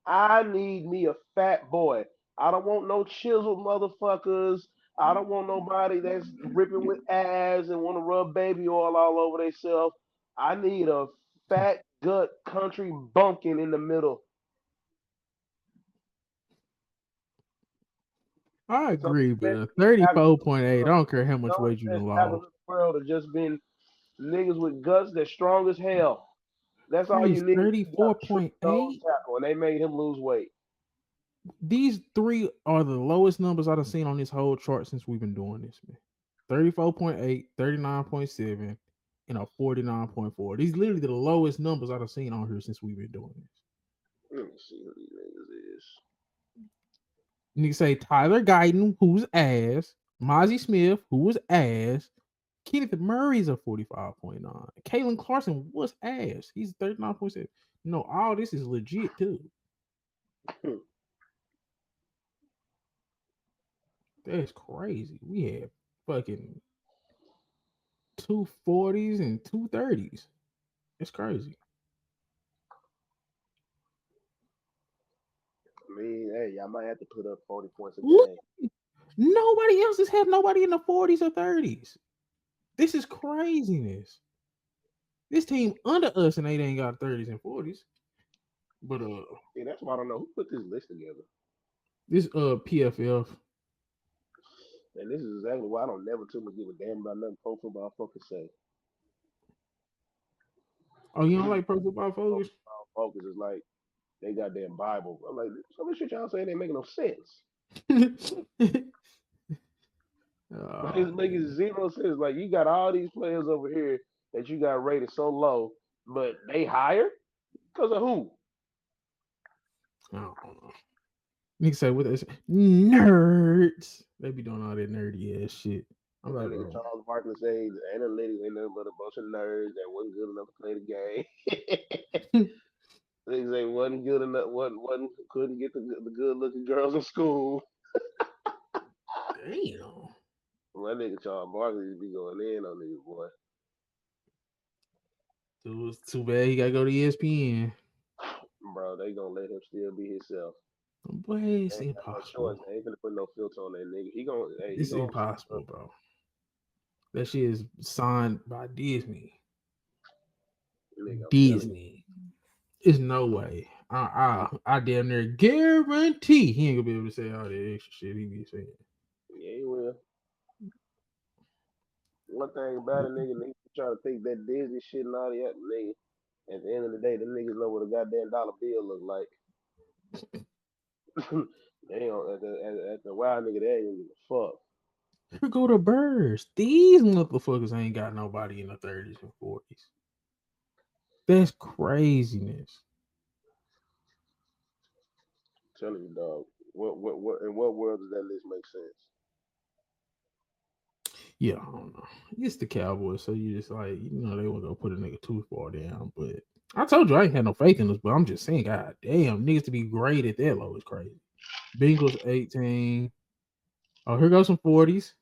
I need me a fat boy. I don't want no chiseled motherfuckers. I don't want nobody that's ripping with abs and want to rub baby oil all over themselves. I need a fat gut country bumpkin in the middle. I agree, but 34.8. I don't care how much weight you can lose. The world has just been Niggas with guts that's strong as hell. That's all you Chris, need. You got a true nose 34.8. tackle, and they made him lose weight. These three are the lowest numbers I've seen on this whole chart since we've been doing this, man. 34.8, 39.7, and a 49.4. These literally the lowest numbers I've seen on here since we've been doing this. Let me see who these niggas is. Niggas say Tyler Guyton, who's ass. Mozzie Smith, who was ass. Kenneth Murray's a 45.9. Kalen Clarkson was ass. He's 39.7. No, all this is legit too. That's crazy. We had fucking 240s and 230s. It's crazy. I mean, hey, y'all might have to put up 40 points a Look, game. nobody else has had nobody in the 40s or 30s. This is craziness. This team under us and they ain't got 30s and 40s. But Yeah, that's why I don't know who put this list together. this PFF. And this is exactly why I don't never too much give a damn about nothing pro football fucking say. Oh, you don't like Pro Football Pro Focus? football focus is like they goddamn Bible. I'm like, some of the shit y'all saying ain't making no sense. It's making zero sense. Like you got all these players over here that you got rated so low, but they higher because of who? I don't know. Niggas say what they say. Nerds. They be doing all that nerdy ass shit. I'm like, Nigga Charles Barkley say the analytics ain't nothing but a bunch of nerds that wasn't good enough to play the game. Niggas say wasn't good enough, wasn't couldn't get the good looking girls in school. damn. My nigga Charles Barkley be going in on niggas, boy. It was too bad he gotta go to ESPN. Bro, they gonna let him still be himself. Boy, They it's ain't got no choice. impossible. They ain't gonna put no filter on that nigga. He gonna, hey, he It's gonna. impossible, bro. That shit is signed by Disney. Nigga, I'm telling you. Disney. There's no way. I damn near guarantee he ain't gonna be able to say all that extra shit he be saying. Yeah, he will. One thing about it, nigga try to think that Disney shit and all that, nigga. At the end of the day, them niggas know what a goddamn dollar bill look like. They ain't at the wild nigga, they ain't gonna give a fuck. Here go the birds. These motherfuckers ain't got nobody in the 30s and 40s. That's craziness. Telling you, dog. What in what world does that list make sense? Yeah, I don't know. It's the Cowboys, so you just like, they want to go put a nigga too far down. But I told you I ain't had no faith in this, but I'm just saying, god damn, niggas to be great at that low is crazy. Bengals 18. Oh, here goes some 40s.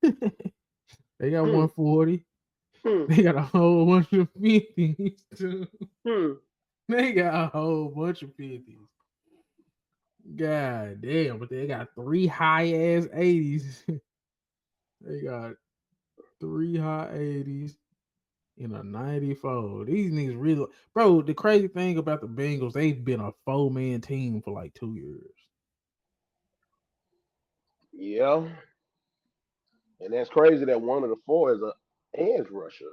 They got 140. They got a whole bunch of 50s too. They got a whole bunch of 50s. God damn, but they got 3 high ass 80s. They got 3 high 80s in a 94. These niggas really, bro. The crazy thing about the Bengals, they've been a 4-man team for like 2 years. Yeah. And that's crazy that one of the 4 is a edge rusher.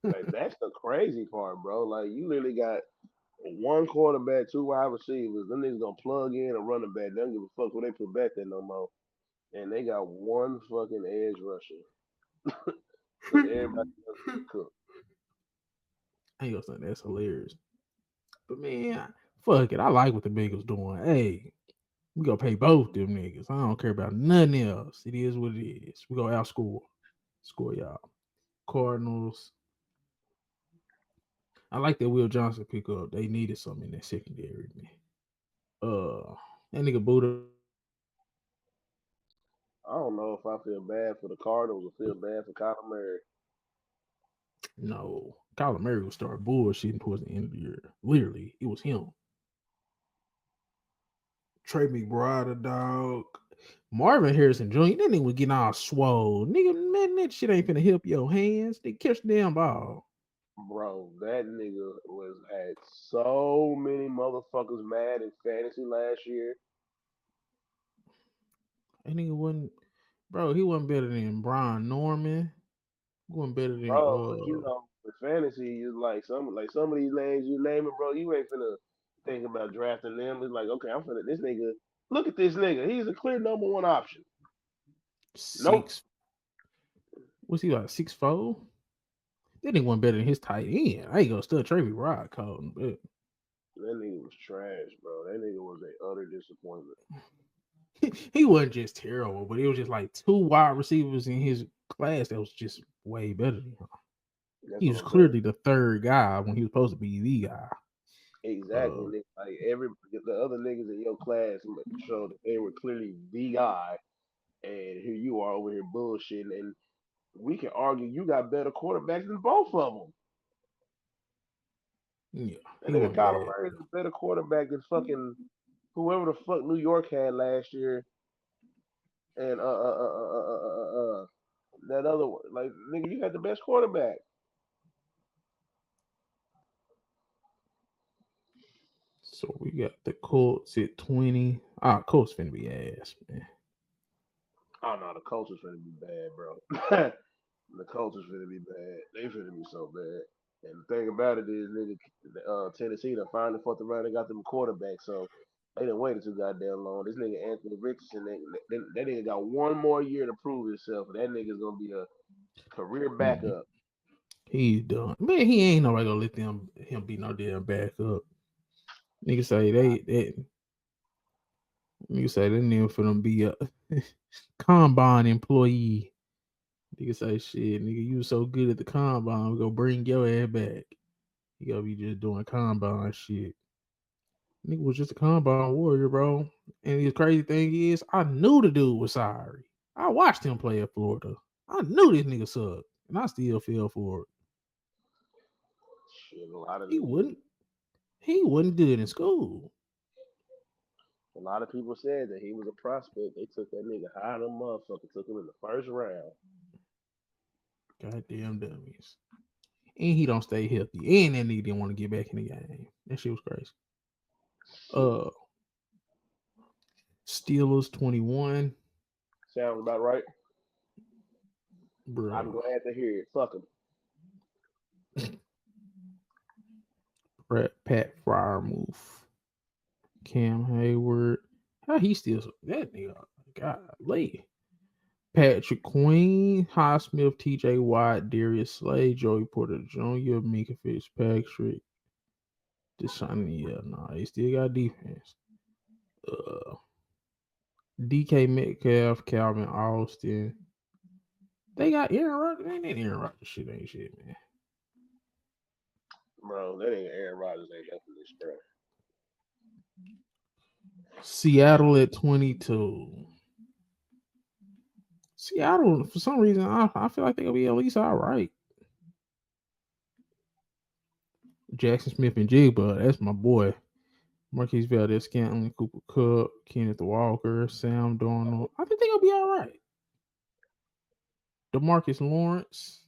Like that's the crazy part, bro. Like you literally got one quarterback, 2 wide receivers. Them niggas gonna plug in a running back. They don't give a fuck who they put back there no more. And they got one fucking edge rusher. Because everybody else is cooked. I ain't gonna say that's hilarious. But man, fuck it. I like what the Bengals doing. Hey, we gonna pay both them niggas. I don't care about nothing else. It is what it is. We gonna score y'all. Cardinals. I like that Will Johnson pick up. They needed something in that secondary, man. That nigga Buddha. I don't know if I feel bad for the Cardinals or feel bad for Kyler Murray. No, Kyler Murray was start bullshitting towards the end of the year. Literally, it was him. Trey McBride, dog. Marvin Harrison Jr. That nigga was getting all swole. Nigga, man, that shit ain't finna help your hands. They catch the damn ball. Bro, that nigga had so many motherfuckers mad in fantasy last year. That nigga wasn't. Bro, he wasn't better than Brian Norman. He wasn't better than Bro, but with fantasy, it's like some of these names you name it, bro. You ain't finna think about drafting them. It's like, okay, I'm finna this nigga. Look at this nigga. He's a clear number one option. Nope. six. What's he like 6'4"? That nigga wasn't better than his tight end. I ain't gonna still Tracy Rod Colton, but That nigga was trash, bro. That nigga was a utter disappointment. he wasn't just terrible, but it was just like two wide receivers in his class that was just way better than him. That's He what was I'm saying. clearly the third guy when he was supposed to be the guy. Exactly. Like the other niggas in your class showed that they were clearly the guy, and here you are over here bullshitting. And we can argue you got better quarterbacks than both of them. Yeah, That he nigga wasn't Kyler bad. Murray is a better quarterback than fucking whoever the fuck New York had last year, and that other one. Like nigga, you got the best quarterback. So we got the Colts at 20. Colts finna be ass, man. Oh no, the Colts is gonna be bad, bro. The Colts is gonna be bad. They finna be so bad. And the thing about it is, nigga, Tennessee done finally fucked around and got them a quarterback. So they done waited too goddamn long. This nigga Anthony Richardson, that nigga got one more year to prove himself. That nigga's gonna be a career backup. He's done. Man, he ain't nobody gonna let him be no damn backup. Nigga say nigga say that nigga finna be a combine employee. Nigga say shit, nigga, you was so good at the combine, we gonna bring your ass back. You gotta be just doing combine shit. Nigga was just a combine warrior, bro. And the crazy thing is, I knew the dude was sorry. I watched him play at Florida. I knew this nigga sucked, and I still fell for it. Shit, a lot of He niggas. wouldn't. He wasn't good in school. A lot of people said that he was a prospect. They took that nigga high than motherfucker. Took him in the first round. Goddamn dummies. And he don't stay healthy. And that nigga didn't want to get back in the game. That shit was crazy. Shit. Steelers 21. Sounds about right. I'm Bro. glad to hear it. Fuck him. Pat Fryermuth. Cam Hayward. How he still that nigga? Golly. Patrick Queen, Highsmith, TJ Watt, Darius Slade, Joey Porter Jr., Minka Fitzpatrick. He still got defense. DK Metcalf, Calvin Austin. They got Aaron Rodgers. Man, that Aaron Rodgers shit ain't shit, man. Bro, that ain't Aaron Rodgers ain't nothing this bro. Seattle at 22. Seattle, for some reason, I feel like they're gonna be at least all right. Jackson Smith and Jigba, that's my boy. Marquise Valdez Scantling, Cooper Kupp, Kenneth Walker, Sam Darnold. I think they're gonna be all right. DeMarcus Lawrence.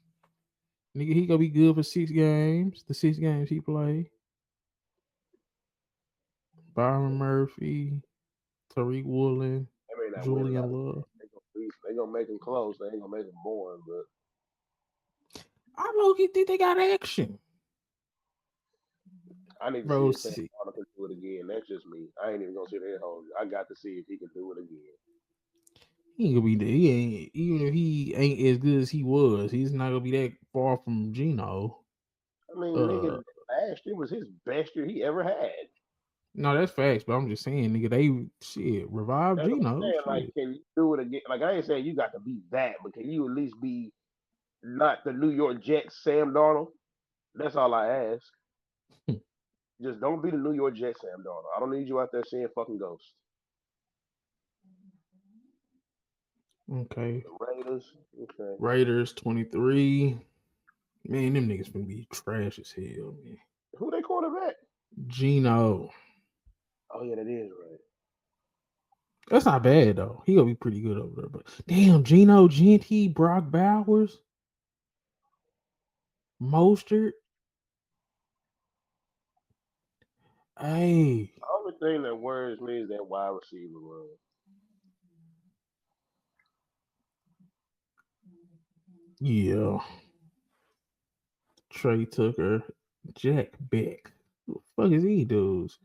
Nigga, he gonna be good for 6 games. The 6 games he played. Byron Murphy, Tariq Woolen, They may not win a lot Julian of Love. they gonna make them close. They ain't gonna make them boring, but I low key think they got action. I need to Bro, see if Sam Darnold can do it again. That's just me. I ain't even gonna sit there and hold you. I got to see if he can do it again. he ain't gonna be there. He ain't, even if he ain't as good as he was, he's not gonna be that far from Geno. I mean, nigga, last year was his best year he ever had. No, that's facts, but I'm just saying, nigga, they revive That's what I'm Geno. saying. Like, Shit. can you do it again? Like, I ain't saying you got to be that, but can you at least be not the New York Jets Sam Darnold? That's all I ask. Just don't be the New York Jets Sam Darnold. I don't need you out there seeing fucking ghosts. Okay. The Raiders. Okay. Raiders 23. Man, them niggas gonna be trash as hell, man. Who they quarterback? Geno. Oh yeah, that is right. That's not bad though. He gonna be pretty good over there. But damn, Geno, Genty, Brock Bowers, Mostert. Hey, The only thing that worries me is that wide receiver run. Yeah. Trey Tucker, Jack Beck. Who the fuck is he dudes?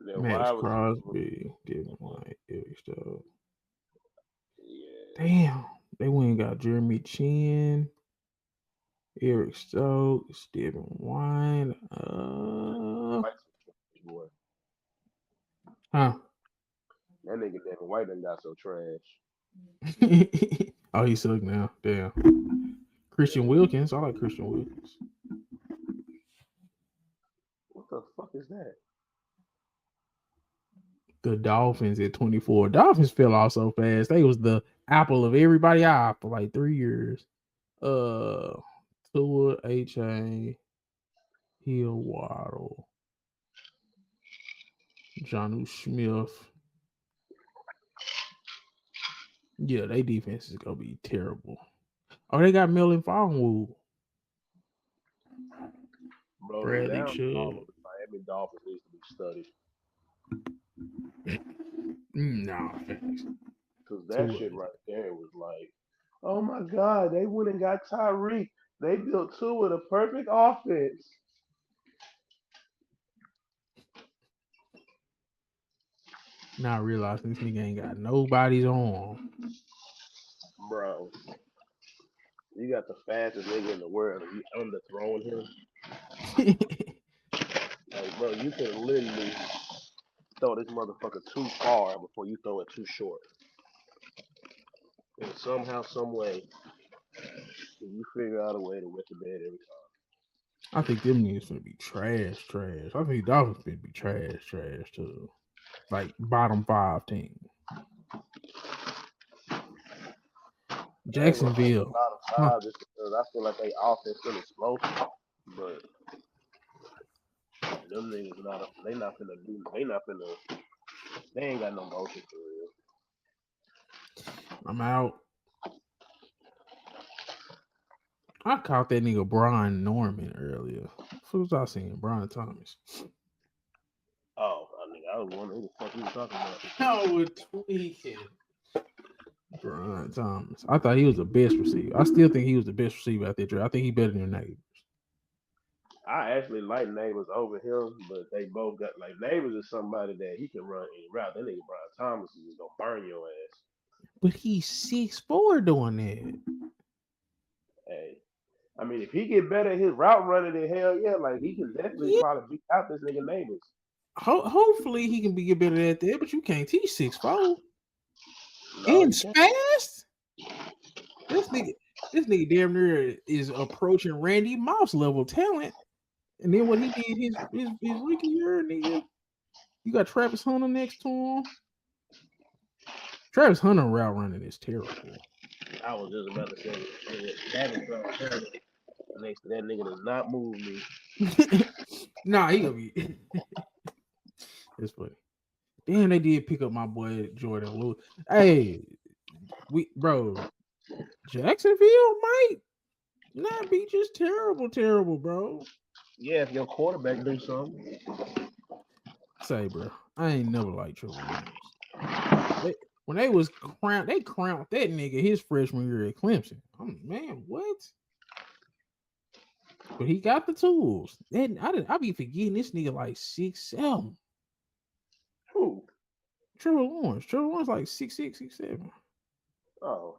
Then Max why was Crosby, Devin White, Eric Stokes. yeah. Damn. They went and got Jeremy Chin, Eric Stokes, Devin White. Boy, Huh. that nigga Devin White done got so trash. Oh, he sucked now. Damn. Christian Wilkins. I like Christian Wilkins. What the fuck is that? The Dolphins at 24. Dolphins fell off so fast. They was the apple of everybody's eye for like 3 years. Tua, H.A., Hill, Waddle, Jonnu Smith. Yeah, they defense is gonna be terrible. Oh, they got Melvin Fongwood. Bro, the Bradley downfall Chubb. of the Miami Dolphins needs to be studied. Nah, Because that Tua. shit right there was like, oh my God, they went and got Tyreek. They built two with a perfect offense. Not realizing this nigga ain't got nobody's on. Bro, you got the fastest nigga in the world and you underthrowing him. Like, bro, you could literally throw this motherfucker too far before you throw it too short. And somehow, some way, you figure out a way to wet the bed every time. I think them niggas gonna be trash. I think Dolphins gonna be trash too. Like bottom 5 team. I ain't gonna say Jacksonville. bottom Huh. five just because I feel like they offense still explosive, but them niggas they ain't got no motion for real. I'm out. I caught that nigga Brian Norman earlier. What was I saying? Brian Thomas. Oh, I was wondering who the fuck you was talking about. I was tweaking. Brian Thomas. I thought he was the best receiver. I still think he was the best receiver out there. I think he better than Neighbors. I actually like Neighbors over him, but they both got like Neighbors is somebody that he can run any route. That nigga Brian Thomas is just gonna burn your ass. But he's 6'4" doing that. Hey, I mean, if he get better at his route running, then hell yeah, like he can definitely probably beat out this nigga Neighbors. Hopefully he can get better at that, but you can't teach 6'4". No, And he can't. fast. This nigga damn near is approaching Randy Moss level talent. And then what he did his rookie year, nigga. You got Travis Hunter next to him. Travis Hunter route running is terrible. I was just about to say Travis Hunter next to that nigga does not move me. Nah, he gonna be. It's funny. Damn, they did pick up my boy Jordan Lewis. Hey, Jacksonville might not be just terrible, bro. Yeah, if your quarterback do something. Say, bro, I ain't never liked Trevor Lawrence. When they crowned that nigga his freshman year at Clemson. Man, what? But he got the tools. And I be forgetting this nigga like 6'7". Who? Trevor Lawrence. Trevor Lawrence like 6'6", 6'7". Oh.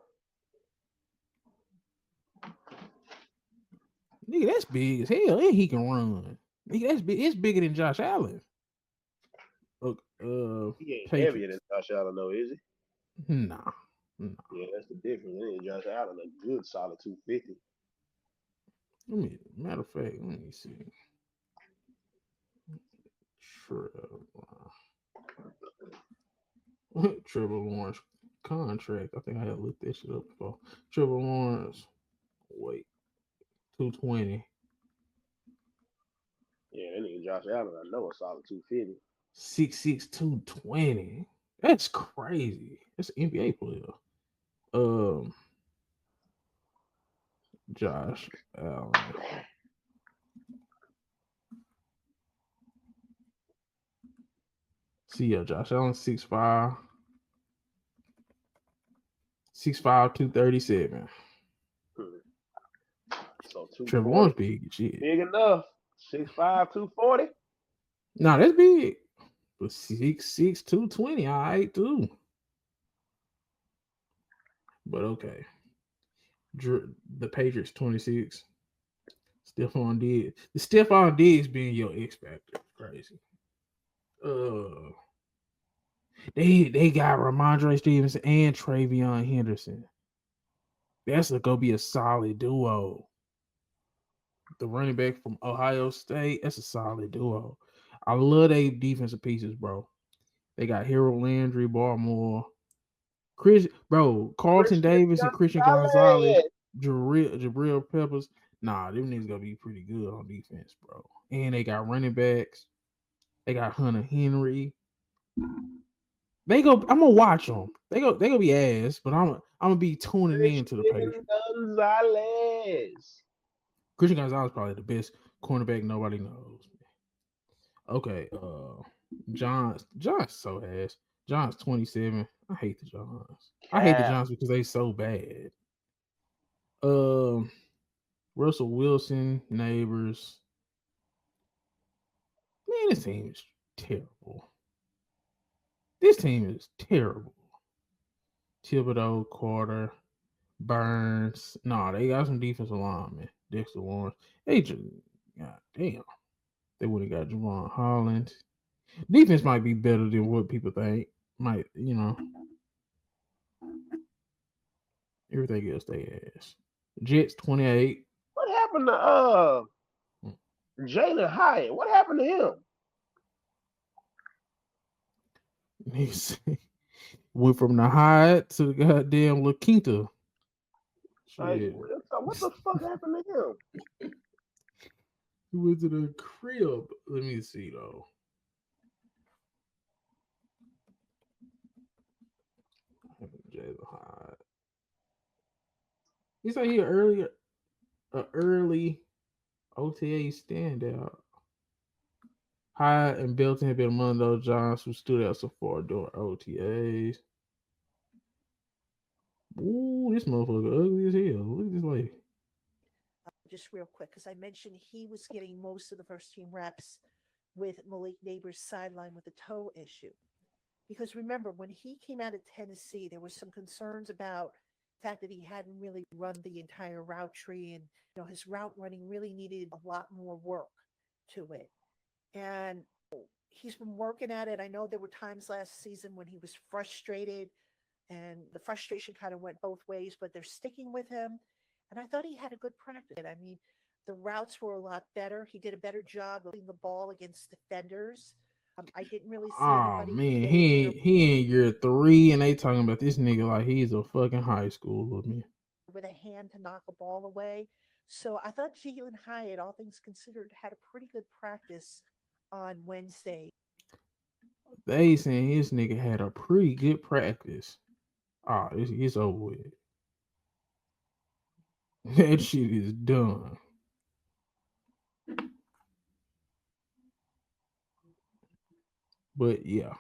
Nigga, that's big as hell, and he can run. Nigga, that's big. It's bigger than Josh Allen. Look, He ain't Patriots. heavier than Josh Allen, though, is he? Nah. Yeah, that's the difference. Josh Allen a good solid 250. Matter of fact, let me see. Trevor Lawrence contract. I think I had looked that shit up before. Trevor Lawrence, 220. Yeah, that nigga Josh Allen, I know a solid 250. 6'6", 220. That's crazy. That's an NBA player. Josh Allen. See, Josh Allen 6'5", 6'5", 237. So Trevor 240. Lawrence big shit. Big enough. 6'5", 240. Nah, that's big. But 6'6", 220, all right, too. But okay. The Patriots 26. Stefon Diggs. The Stefon Diggs being your X factor. Crazy. They got Ramondre Stevenson and Travion Henderson. That's gonna be a solid duo. The running back from Ohio State, that's a solid duo. I love they defensive pieces, bro. They got Harold Landry, Baltimore, Carlton Christian Davis and Christian Gonzalez, Gonzalez. Jabril Peppers. Nah, them niggas gonna be pretty good on defense, bro. And they got running backs. They got Hunter Henry. I'm gonna watch them. They gonna be ass, but I'm gonna be tuning in to the Patriots. Gonzalez. Christian Gonzalez is probably the best cornerback nobody knows. Okay, John's so ass. John's 27. I hate the Johns. I hate the Johns because they so bad. Russell Wilson, Neighbors. Man, this team is terrible. Thibodeau, Carter, Burns. Nah, they got some defensive linemen. Dexter Lawrence. They just, god damn. They would have got Javon Holland. Defense might be better than what people think. Might, everything else they ass. Jets 28. What happened to Jalen Hyatt? What happened to him? Went from the Hyatt to the goddamn La Quinta. Like, what the fuck happened to him? He went to the crib. Let me see though. Jalen Hyatt. He's like here earlier. Early OTA standout. Hyatt and Belton have been among those Johns who stood out so far during OTAs. Ooh, this motherfucker ugly as hell. Look at this lady. Just real quick, because I mentioned he was getting most of the first team reps with Malik Neighbors' sideline with a toe issue. Because remember, when he came out of Tennessee, there was some concerns about the fact that he hadn't really run the entire route tree, and his route running really needed a lot more work to it. And he's been working at it. I know there were times last season when he was frustrated, and the frustration kind of went both ways, but they're sticking with him. And I thought he had a good practice. I mean, the routes were a lot better. He did a better job of putting the ball against defenders. I didn't really see anybody. Oh man, he in year 3, and they talking about this nigga like he's a fucking high schooler, man. With a hand to knock a ball away. So I thought Jalen Hyatt, all things considered, had a pretty good practice on Wednesday. They saying his nigga had a pretty good practice. It's over with. That shit is done. But yeah,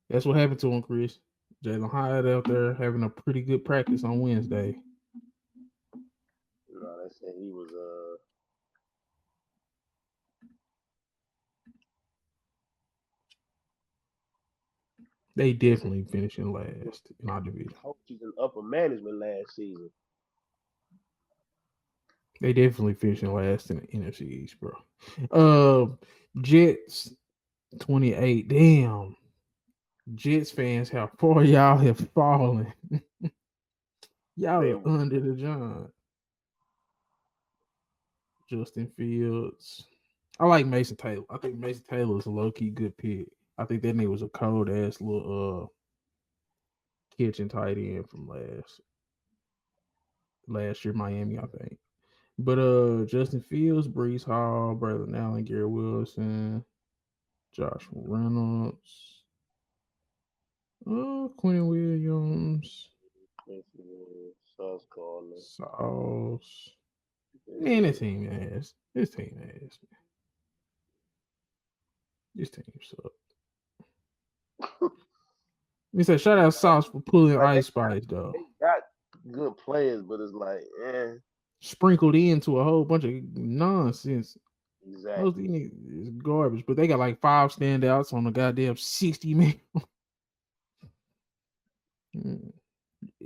that's what happened to him, Chris. Jalen Hyatt out there having a pretty good practice on Wednesday. No, they said he was They definitely finishing last in our division. coaches in upper management last season. They definitely finishing last in the NFC East, bro. Jets 28. Damn. Jets fans, how far y'all have fallen. Y'all are under the John. Justin Fields. I like Mason Taylor. I think Mason Taylor is a low-key good pick. I think that nigga was a cold-ass little kitchen tight end from last year, Miami, I think. But Justin Fields, Breece Hall, Braylon Allen, Gary Wilson, Josh Reynolds, Quentin Williams, Sauce. Man, this team ass. This team sucks. He said, shout out Sauce for pulling Ice Spice, though. good players, but it's like, sprinkled into a whole bunch of nonsense. Most of exactly. these niggas is garbage, but they got like 5 standouts on the goddamn 60 man.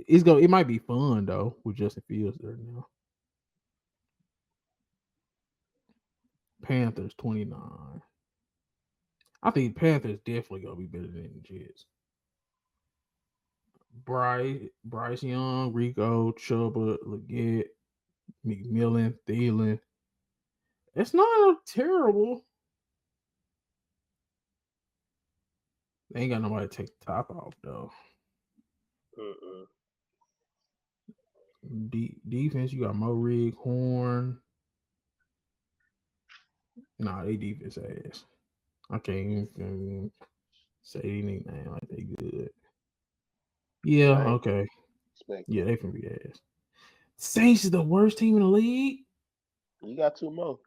It might be fun though with Justin Fields there now. Panthers 29. I think Panthers definitely gonna be better than the Jets. Bryce Young, Rico, Chuba, Leggett, McMillan, Thielen. It's not terrible. They ain't got nobody to take the top off though. Defense, you got Mo Rig, Horn. Nah, they defense ass. I can't even say any name like they good. Yeah, okay. Yeah, they can be ass. Saints is the worst team in the league. You got 2 more.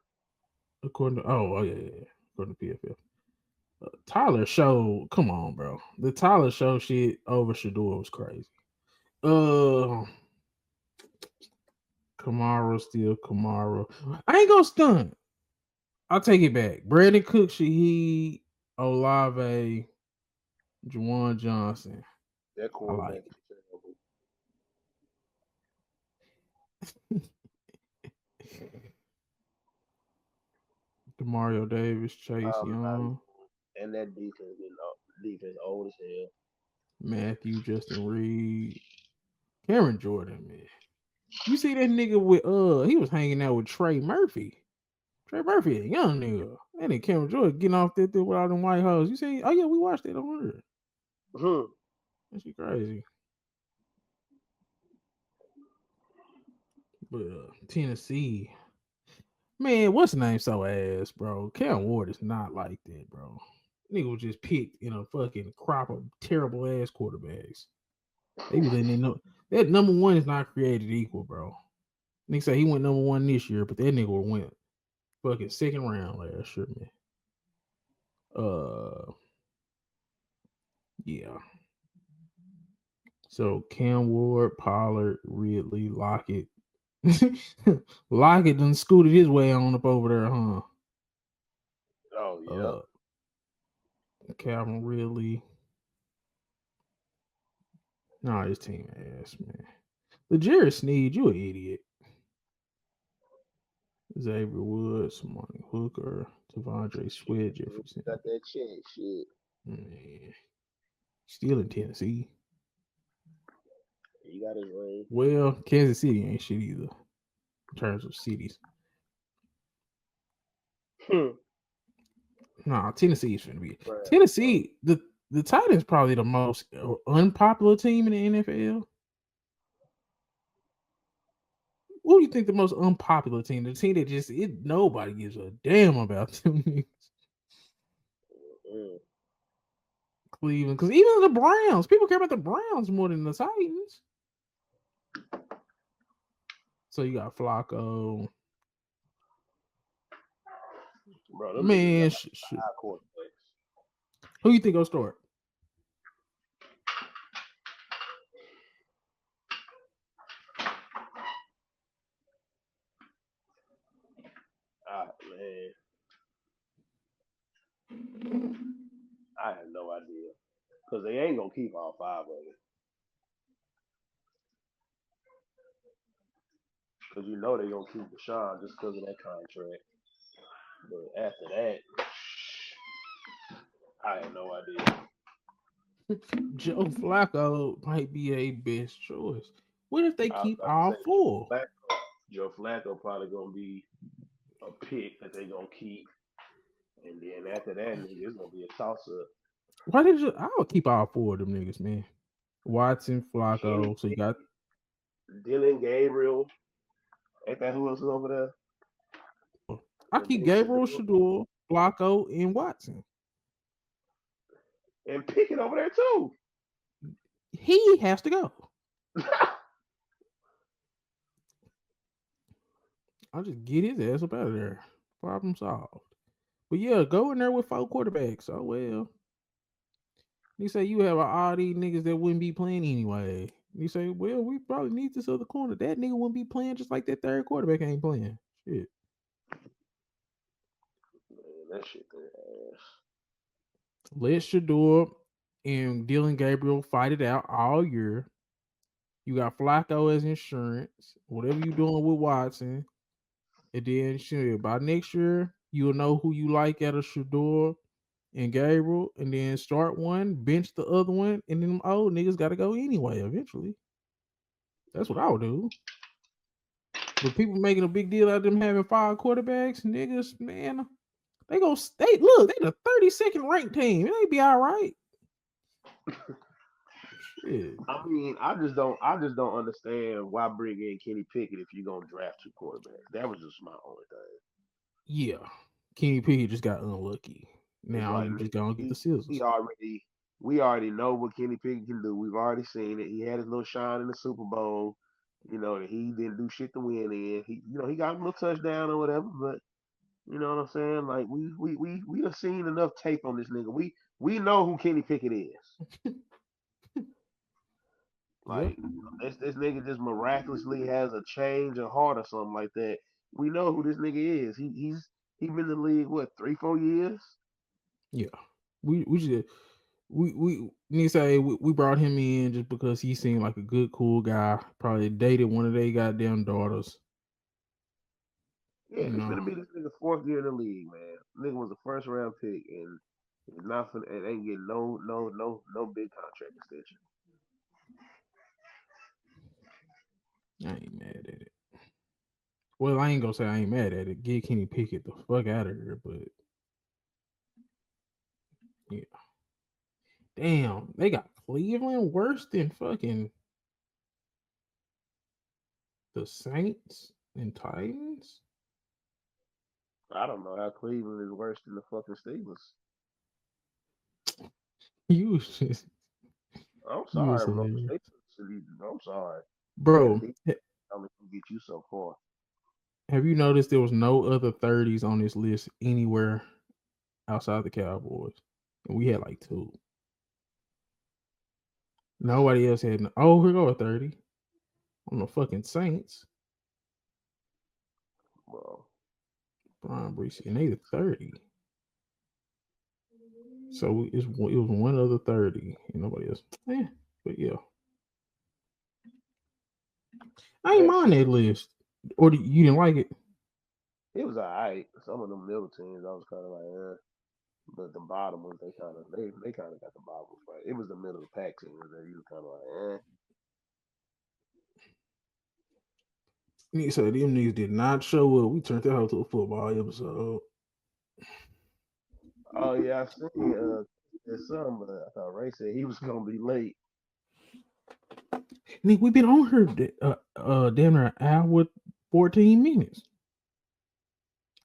According to according to PFF. Tyler Show, come on, bro. The Tyler Show shit over Shador was crazy. Kamara still Kamara. I ain't gonna stunt. I'll take it back. Brandon Cook, Shaheed, Olave, Juwan Johnson. That quarterback is terrible. Demario Davis, Chase Young. And that defense old as hell. Matthew, Justin Reed, Cameron Jordan, man. You see that nigga with he was hanging out with Trey Murphy. Trey Murphy, a young nigga. And then Cameron Jordan getting off that with all them white hoes. You see, oh yeah, we watched it on here. That shit crazy. But Tennessee, man, what's the name so ass, bro? Cam Ward is not like that, bro. Nigga was just picked in a fucking crop of terrible ass quarterbacks. They be letting know that number one is not created equal, bro. Nigga say he went number one this year, but that nigga went fucking second round last year, man. Yeah. So Cam Ward, Pollard, Ridley, Lockett. Lockett done scooted his way on up over there, huh? Oh, yeah. Calvin Ridley. Nah, this team ass, man. Legere Sneed, you an idiot. Xavier Woods, Monty Hooker, Devondre Sweat, Jefferson. Got that check, shit. Man. Still in Tennessee. He got his ring. Well, Kansas City ain't shit either in terms of cities. Nah, Tennessee is finna be. Tennessee, the Titans probably the most unpopular team in the NFL. What do you think the most unpopular team? The team that just nobody gives a damn about them niggas. Cleveland, because even the Browns, people care about the Browns more than the Titans. So you got Flacco. Bro, man, who you think will start? Man. I have no idea. Because they ain't going to keep all 5 of them. Because you know they're going to keep Deshaun just because of that contract. But after that, I have no idea. Joe Flacco might be a best choice. What if they keep all 4? Joe Flacco probably going to be a pick that they're going to keep. And then after that, it's going to be a toss-up. Why did you? I would keep all 4 of them niggas, man. Watson, Flacco. So you got Dylan Gabriel. Ain't that who else is over there? I keep Gabriel, Shador, Flacco, and Watson. And Pickett over there too. He has to go. I'll just get his ass up out of there. Problem solved. But yeah, go in there with 4 quarterbacks. Oh well. You say you have all these niggas that wouldn't be playing anyway. You say, well, we probably need this other corner. That nigga wouldn't be playing just like that third quarterback ain't playing. Shit. Man, that shit their ass. Let Shador and Dylan Gabriel fight it out all year. You got Flacco as insurance. Whatever you doing with Watson. And then shit, by next year, you'll know who you like out of Shador and Gabriel, and then start one, bench the other one, and then them old niggas gotta go anyway eventually. That's what I would do. But people making a big deal out of them having 5 quarterbacks, niggas, man, they look, they the 32nd ranked team. They be all right. Shit. I mean, I just don't understand why bring in Kenny Pickett if you're gonna draft 2 quarterbacks. That was just my only thing. Yeah. Kenny Pickett just got unlucky. It's Now like you just gonna get the he scissors. we already know what Kenny Pickett can do. We've already seen it. He had his little shine in the Super Bowl. That he didn't do shit to win in. He got a little touchdown or whatever, but you know what I'm saying? Like we have seen enough tape on this nigga. We know who Kenny Pickett is. Yep. Like this nigga just miraculously has a change of heart or something like that. We know who this nigga is. He been in the league what 3-4 years. Yeah. We should we need to say we brought him in just because he seemed like a good, cool guy. Probably dated one of their goddamn daughters. Yeah, You this know. gonna be this nigga 4th year in the league, man. Nigga was a first round pick and he's not finna and ain't getting no big contract extension. I ain't mad at it. Well, I ain't gonna say I ain't mad at it. Get Kenny Pickett the fuck out of here, but yeah. Damn, they got Cleveland worse than fucking the Saints and Titans. I don't know how Cleveland is worse than the fucking Steelers. You was just I'm you was sorry, bro. hilarious. I'm sorry. That Bro, defense only can get you so far. have you noticed there was no other 30s on this list anywhere outside the Cowboys? And we had like 2. Nobody else had. Oh, here go a 30 on the fucking Saints. Well, Brian Brees, and they the 30. So it was one other 30 and nobody else. But yeah, I ain't that mind shit. that list. Or you didn't like it? It was alright. Some of them middle teams, I was kind of like, but the bottom ones, they kind of got the bottoms right. It was the middle of the pack teams that you was kind of like, Nigga said them niggas did not show up. We turned that whole to a football episode. Oh yeah, I seen there's some, but I thought Ray said he was gonna be late. Nigga, we been on here damn near an hour 14 minutes.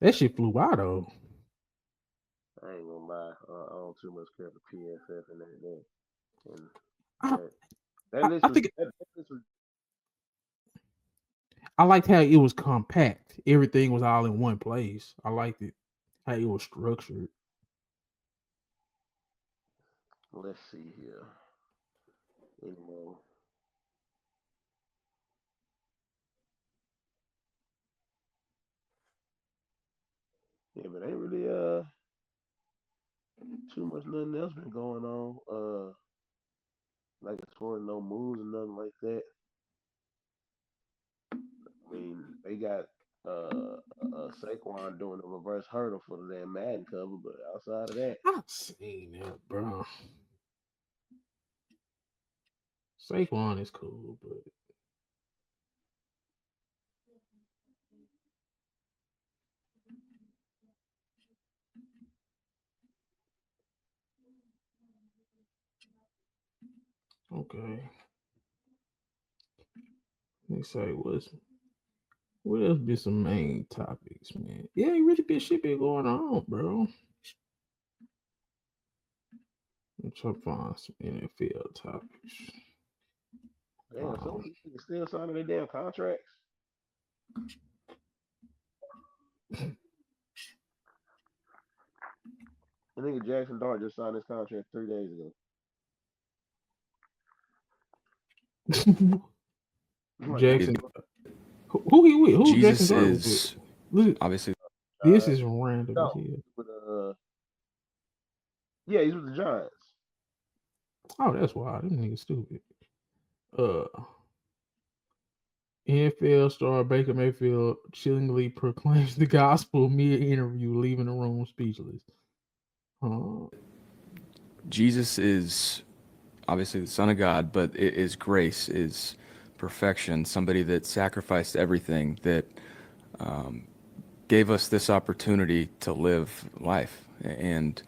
That shit flew by though. I ain't gonna lie, I don't too much care for PFF and that. And I, that, that I, list I was think that list was. I liked how it was compact. Everything was all in one place. I liked it. How it was structured. Let's see here. Anyway, yeah, but ain't really too much nothing else been going on. Like as far as no moves and nothing like that. I mean, they got Saquon doing the reverse hurdle for the damn Madden cover, but outside of that, I seen that, bro. Saquon is cool, but okay. They say what else be some main topics, man? Yeah, ain't really been shit been going on, bro. I'm trying to find some NFL topics. damn, some of these niggas still signing their damn contracts. I think Jackson Dart just signed his contract 3 days ago. Like, Jackson. Who he with? Who Jackson Jesus Dart with? is Look, obviously this is random as no, hell. with, yeah, he's with the Giants. Oh, that's why them niggas stupid. Uh, NFL star Baker Mayfield chillingly proclaims the gospel mid-interview, leaving the room speechless. Jesus is obviously the Son of God, but it is grace, is perfection, somebody that sacrificed everything, that gave us this opportunity to live life. And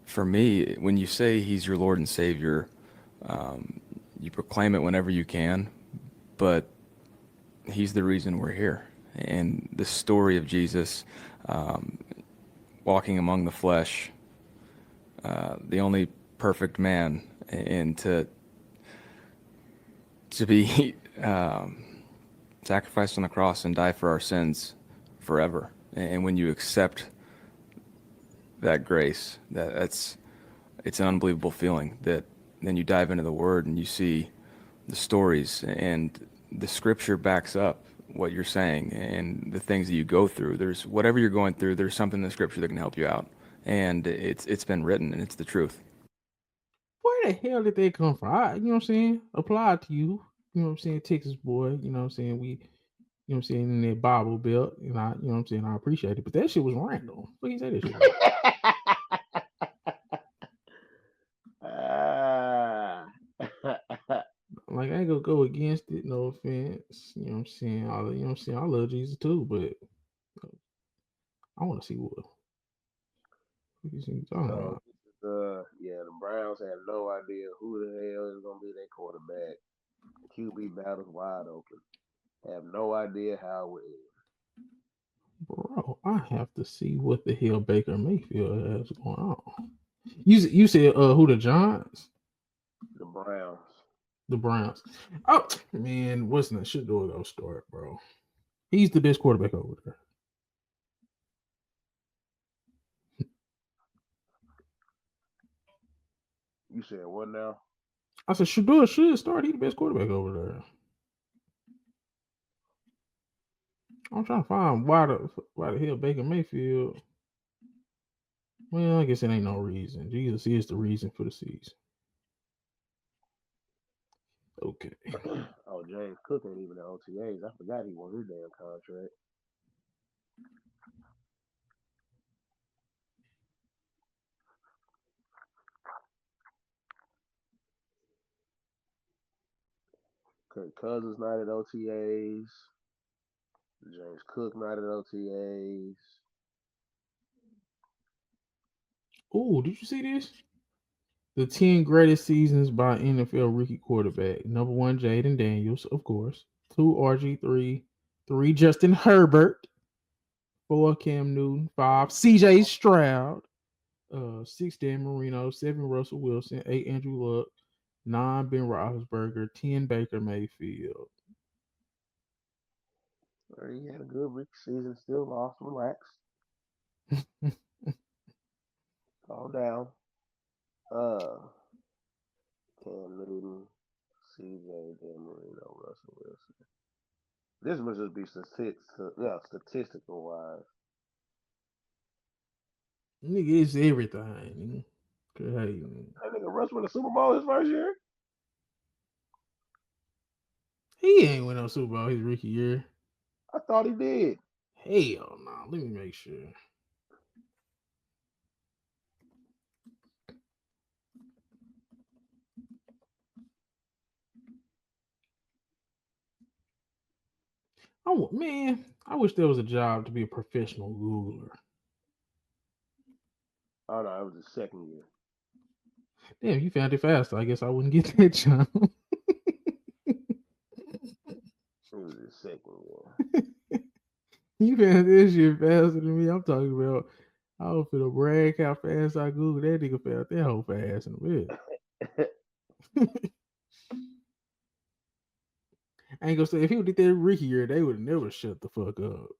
for me, when you say he's your Lord and Savior, you proclaim it whenever you can, but he's the reason we're here. And the story of Jesus walking among the flesh, the only perfect man, and to be sacrificed on the cross and die for our sins forever. And when you accept that grace, it's an unbelievable feeling. That then you dive into the Word and you see the stories, and the Scripture backs up what you're saying and the things that you go through. There's whatever you're going through, there's something in the Scripture that can help you out, and it's been written, and it's the truth. Where the hell did they come from? You know what I'm saying? Apply to you. You know what I'm saying? Texas boy. You know what I'm saying? We, you know what I'm saying, in that Bible belt. And I, you know what I'm saying? I appreciate it. But that shit was random. What you say that shit was? Like, I ain't gonna go against it, no offense. You know what I'm saying? You know what I'm saying? I love Jesus too, but I want to see what you talking about. Yeah, the Browns have no idea who the hell is gonna be their quarterback. QB battle's wide open. Have no idea how it will end. Bro, I have to see what the hell Baker Mayfield has going on. You said who, the Giants? The Browns. The Browns. Oh man, what's that? Should do go start, bro. He's the best quarterback over there. You said what now? I said Shador should start. He's the best quarterback over there. I'm trying to find why the hell Baker Mayfield. Well, I guess it ain't no reason. Jesus is the reason for the season. Okay. Oh, James Cook ain't even the OTAs. I forgot he won his damn contract. Kirk Cousins not at OTAs. James Cook not at OTAs. Oh, did you see this? The 10 greatest seasons by NFL rookie quarterback. Number 1, Jaden Daniels, of course. 2, RG3. 3, Justin Herbert. 4, Cam Newton. 5, CJ Stroud. 6, Dan Marino. 7, Russell Wilson. 8, Andrew Luck. 9, Ben Roethlisberger. 10, Baker Mayfield. He had a good rookie season. Still lost. Relax. Calm down. Cam Newton, CJ, Dan Marino, Russell Wilson. This must just be statistical wise. Nigga, it's everything. Hey, That nigga Russ win the Super Bowl his first year? he ain't win no Super Bowl his rookie year. I thought he did. Hell no. Let me make sure. Oh man, I wish there was a job to be a professional Googler. Oh no, it was his second year. Damn, you found it fast. I guess I wouldn't get that job. It was his second year. You found this shit faster than me. I'm talking about. I was finna brag how fast I Googled that nigga found that whole fast in a bit. I ain't gonna say if he did that rookie year, they would never shut the fuck up.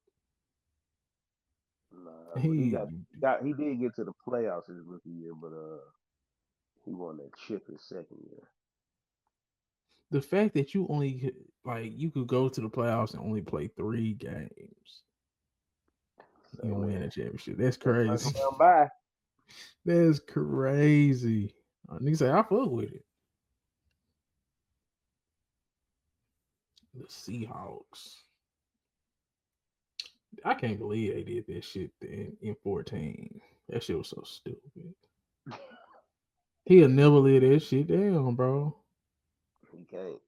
Nah, he did get to the playoffs his rookie year, but he won that chip his second year. The fact that you only you could go to the playoffs and only play 3 games and win a championship. That's crazy. Bye. That's crazy. Nigga say I fuck with it. The Seahawks. I can't believe they did that shit in 14. That shit was so stupid. He'll never live that shit down, bro. He can't.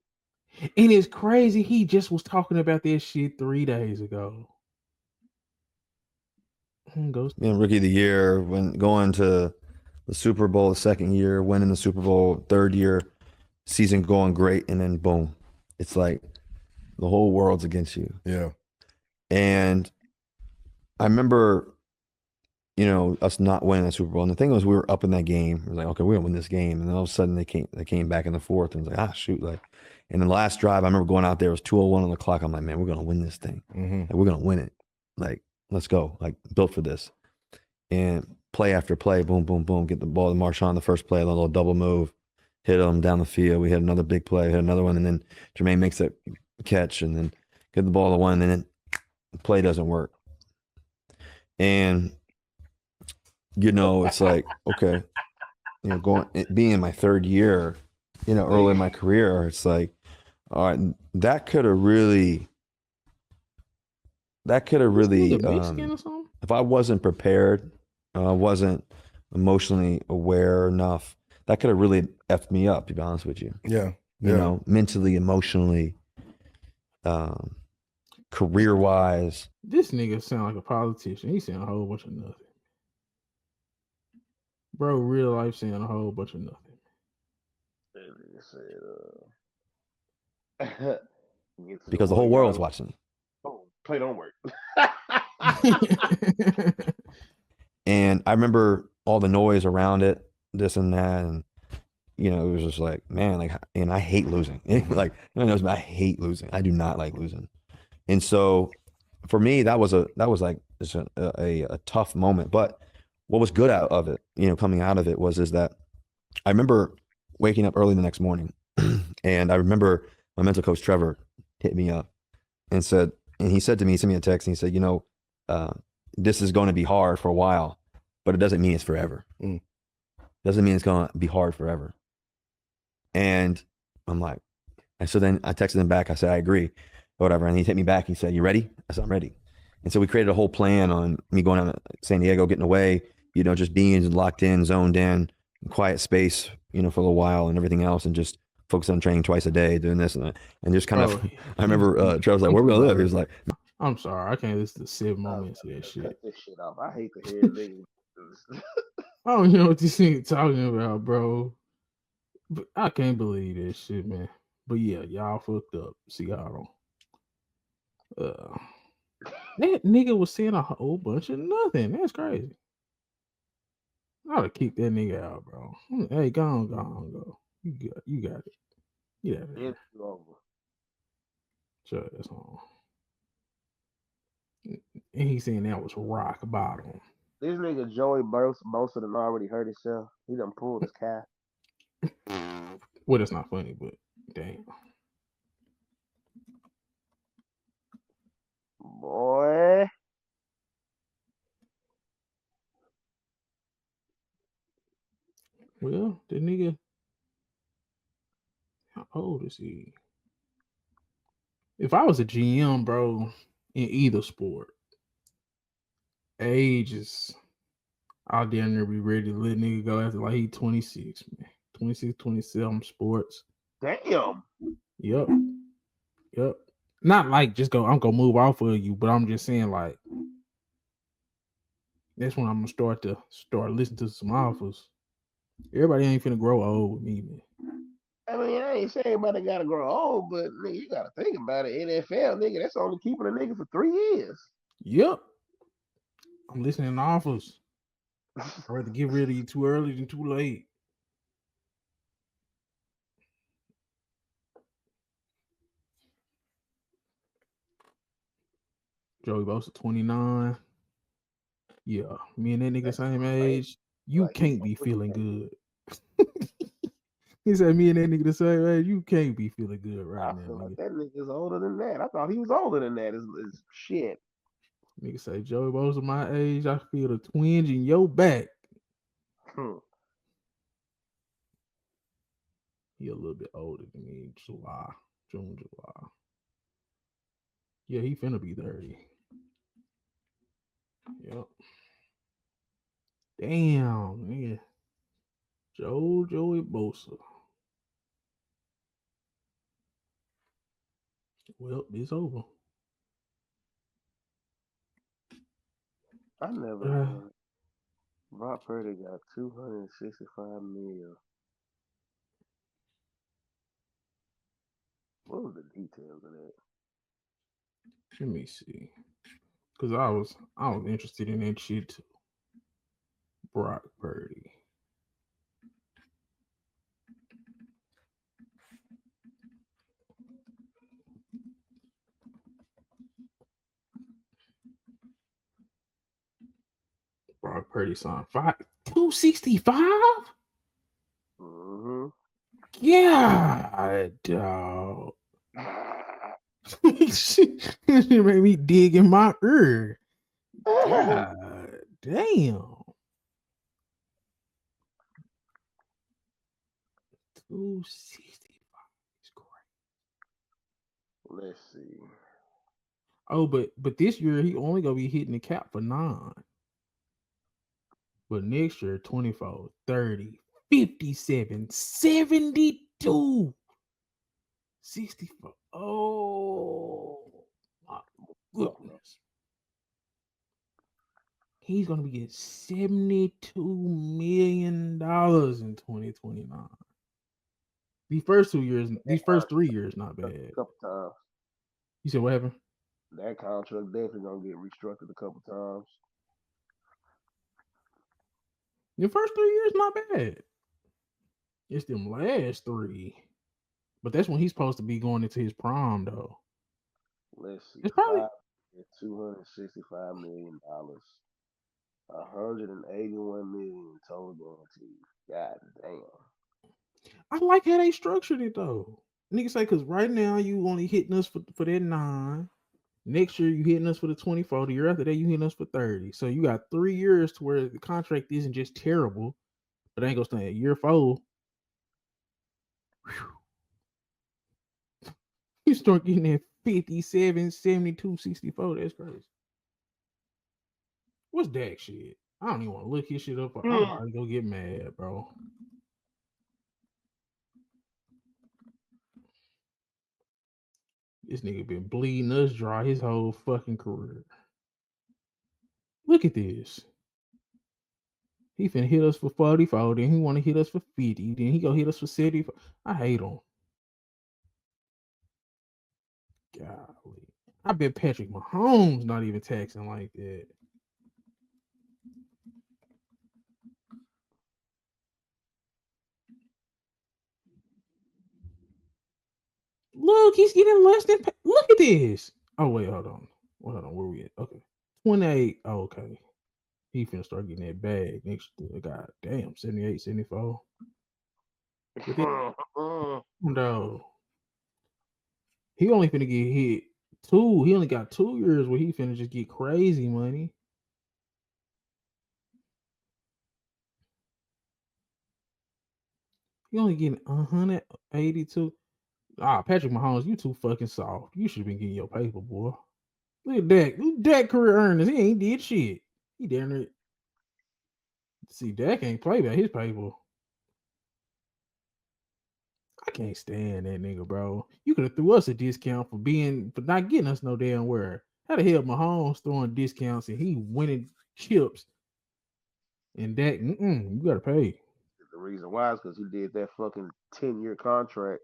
And it's crazy. He just was talking about that shit 3 days ago. Being rookie of the year, when going to the Super Bowl the second year, winning the Super Bowl third year, season going great, and then boom, it's like the whole world's against you. Yeah. And I remember, us not winning that Super Bowl. And the thing was, we were up in that game. We were like, okay, we're gonna win this game. And then all of a sudden they came back in the fourth, and it was like, shoot, and in the last drive, I remember going out there, it was 2:01 on the clock. I'm like, man, we're gonna win this thing. Mm-hmm. Like, we're gonna win it. Like, let's go. Like, built for this. And play after play, boom, boom, boom, get the ball to Marshawn the first play, a little double move, hit him down the field. We had another big play, hit another one, and then Jermaine makes that catch, and then get the ball to one, and then the play doesn't work. And it's like, okay, being in my third year, early in my career, it's like, all right, that could have really, if I wasn't prepared, wasn't emotionally aware enough, that could have really effed me up, to be honest with you. Yeah. Mentally, emotionally, career-wise. This nigga sound like a politician. He saying a whole bunch of nothing. Bro, real life saying a whole bunch of nothing. Because the whole world's watching. Oh, play don't work. And I remember all the noise around it, this and that, and it was just like, man, and I hate losing. Like, I hate losing. I do not like losing. And so, for me, that was a tough moment. But what was good out of it, coming out of it is that I remember waking up early the next morning, and I remember my mental coach Trevor hit me up and he said to me, he sent me a text, and he said, this is going to be hard for a while, but it doesn't mean it's forever. Doesn't mean it's going to be hard forever. And I'm like, and so then I texted him back. I said, I agree, or whatever. And he hit me back. He said, you ready? I said, I'm ready. And so we created a whole plan on me going out to San Diego, getting away, just being locked in, zoned in, quiet space, for a little while and everything else, and just focus on training twice a day, doing this and that. And just kind of, I remember Trevor was like, where we going to live? He was like, I'm sorry, I can't listen to 7 more minutes of that shit. Cut this shit off. I hate to hear niggas. I don't know what this nigga talking about, bro. But I can't believe that shit, man. But yeah, y'all fucked up. See how that nigga was saying a whole bunch of nothing. That's crazy. I ought to kick that nigga out, bro. Hey, go on. You got it. Yeah. It's over. Sure, that's on. And he's saying that was rock bottom. This nigga Joey Bosa done already hurt himself. He done pulled his calf. Well, that's not funny, but damn. Boy. Well, the nigga, how old is he? If I was a GM, bro, in either sport, age is, I'll damn near be ready to let nigga go after he 26, man. 26, 27 sports. Damn. Yep. Not just I'm gonna move off of you, but I'm just saying that's when I'm gonna start listening to some offers. Everybody ain't finna grow old with me, man. I mean, I ain't saying everybody gotta grow old, but nigga, you gotta think about it. NFL, nigga, that's only keeping a nigga for 3 years. Yep. I'm listening to offers. I'd rather get rid of you too early than too late. Joey Bosa 29. Yeah, me and that nigga same age. You can't be feeling good. He said me and that nigga the same age. You can't be feeling good right I now, feel like nigga. that nigga's older than that. I thought he was older than that. It's shit. Nigga say Joey Bosa my age. I feel the twinge in your back. He a little bit older than me. June, July. Yeah, he finna be 30. Yep. Damn, nigga. Joey Bosa. Well, it's over. I never. Brock Purdy got 265 million. What was the details of that? Let me see. Cause I was interested in that shit too. Brock Purdy. Brock Purdy signed 265? Mm-hmm. Yeah, dog. It made me dig in my ear. God damn. 265 is great. Let's see. Oh, but this year he only gonna be hitting the cap for 9. But next year, 24, 30, 57, 72, 64. Oh my goodness. He's gonna be getting $72 million in 2029. These first 3 years, not bad. A couple times. You said what happened? That contract definitely gonna get restructured a couple times. The first 3 years, not bad. It's them last 3. But that's when he's supposed to be going into his prime, though. Let's see. It's probably $265 million. 181 million total guarantee. God damn. I like how they structured it though. Niggas say because right now you only hitting us for that 9. Next year you hitting us for the 24. The year after that you hitting us for 30. So you got 3 years to where the contract isn't just terrible, but ain't gonna stay at year 4. Whew. You start getting that 57, 72, 64. That's crazy. What's Dak shit? I don't even want to look his shit up. I'm about to go get mad, bro. This nigga been bleeding us dry his whole fucking career. Look at this. He finna hit us for 44, then he want to hit us for 50, then he go hit us for 75. I hate him. Golly. I bet Patrick Mahomes not even taxing like that. Look, he's getting less than. Look at this. Oh wait, hold on. Where we at? Okay, 28. Oh, okay, he finna start getting that bag next. God damn, 78, 74. No, he only finna get hit 2. He only got 2 years where he finna just get crazy money. He only getting 182. Patrick Mahomes, you too fucking soft. You should have been getting your paper, boy. Look at Dak. Look at Dak career earnings. He ain't did shit. He damn near. See, Dak ain't play by his paper. I can't stand that nigga, bro. You could have threw us a discount for not getting us no damn where. How the hell Mahomes throwing discounts and he winning chips and Dak? You gotta pay. The reason why is because he did that fucking 10-year contract.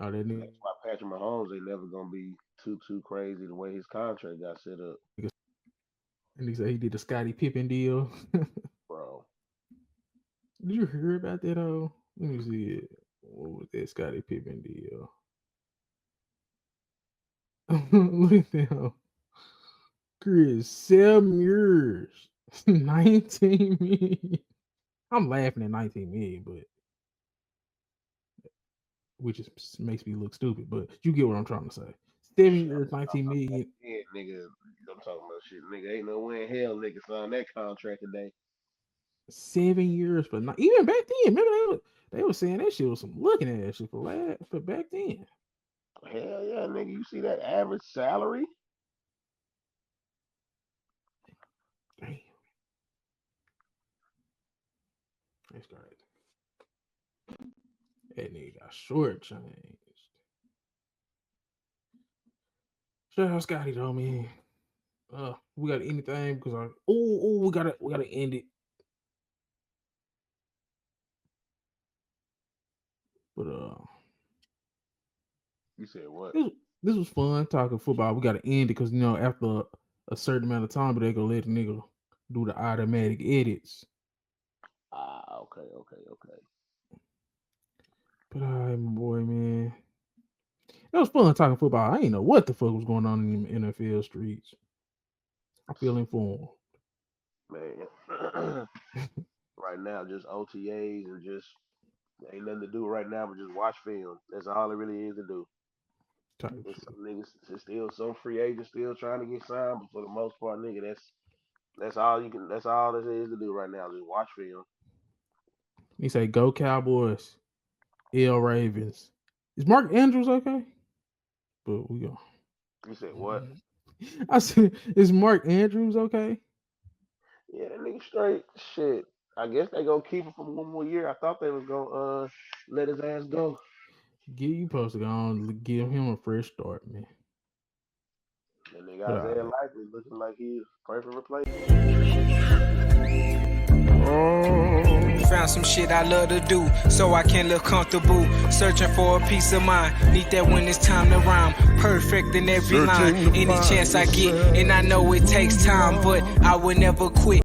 Oh, that nigga. That's why Patrick Mahomes ain't never gonna be too crazy the way his contract got set up. And he said he did the Scottie Pippen deal. Bro. Did you hear about that? Oh, let me see it. What was that Scottie Pippen deal? Look at that. Chris, 7 years, 19 million. I'm laughing at 19 million, but which is makes me look stupid. But you get what I'm trying to say. 7 years, 19 million. Yeah, nigga, I'm talking about shit. Nigga, ain't no way in hell nigga signed that contract today. 7 years, but not even back then. Remember they were saying that shit was some looking ass shit for back then. Hell yeah, nigga. You see that average salary? Damn. That's crazy. That nigga got shortchanged. Shout out Scotty though, man. We got anything because we gotta end it. But You said what? This was fun talking football. We gotta end it because after a certain amount of time, but they gonna let the nigga do the automatic edits. Okay. But all right, my boy, man. It was fun talking football. I ain't know what the fuck was going on in the NFL streets. I feel informed. Man. Right now, just OTAs and just ain't nothing to do right now but just watch film. That's all it really is to do. It's some niggas, it's still some free agents still trying to get signed, but for the most part, nigga, that's all you can. That's all there is to do right now. Just watch film. He say, "Go Cowboys, L Ravens." Is Mark Andrews okay? But we go. You said what? I said, "Is Mark Andrews okay?" Yeah, that nigga straight. Shit. I guess they gonna keep him for one more year. I thought they was gonna let his ass go. You supposed to go on give him a fresh start, man. And nigga Isaiah Likely looking like he's perfect replacement. Found some shit I love to do, so I can live comfortable. Searching for a peace of mind. Need that when it's time to rhyme. Perfect in every line. Any chance I get, and I know it takes time, but I will never quit.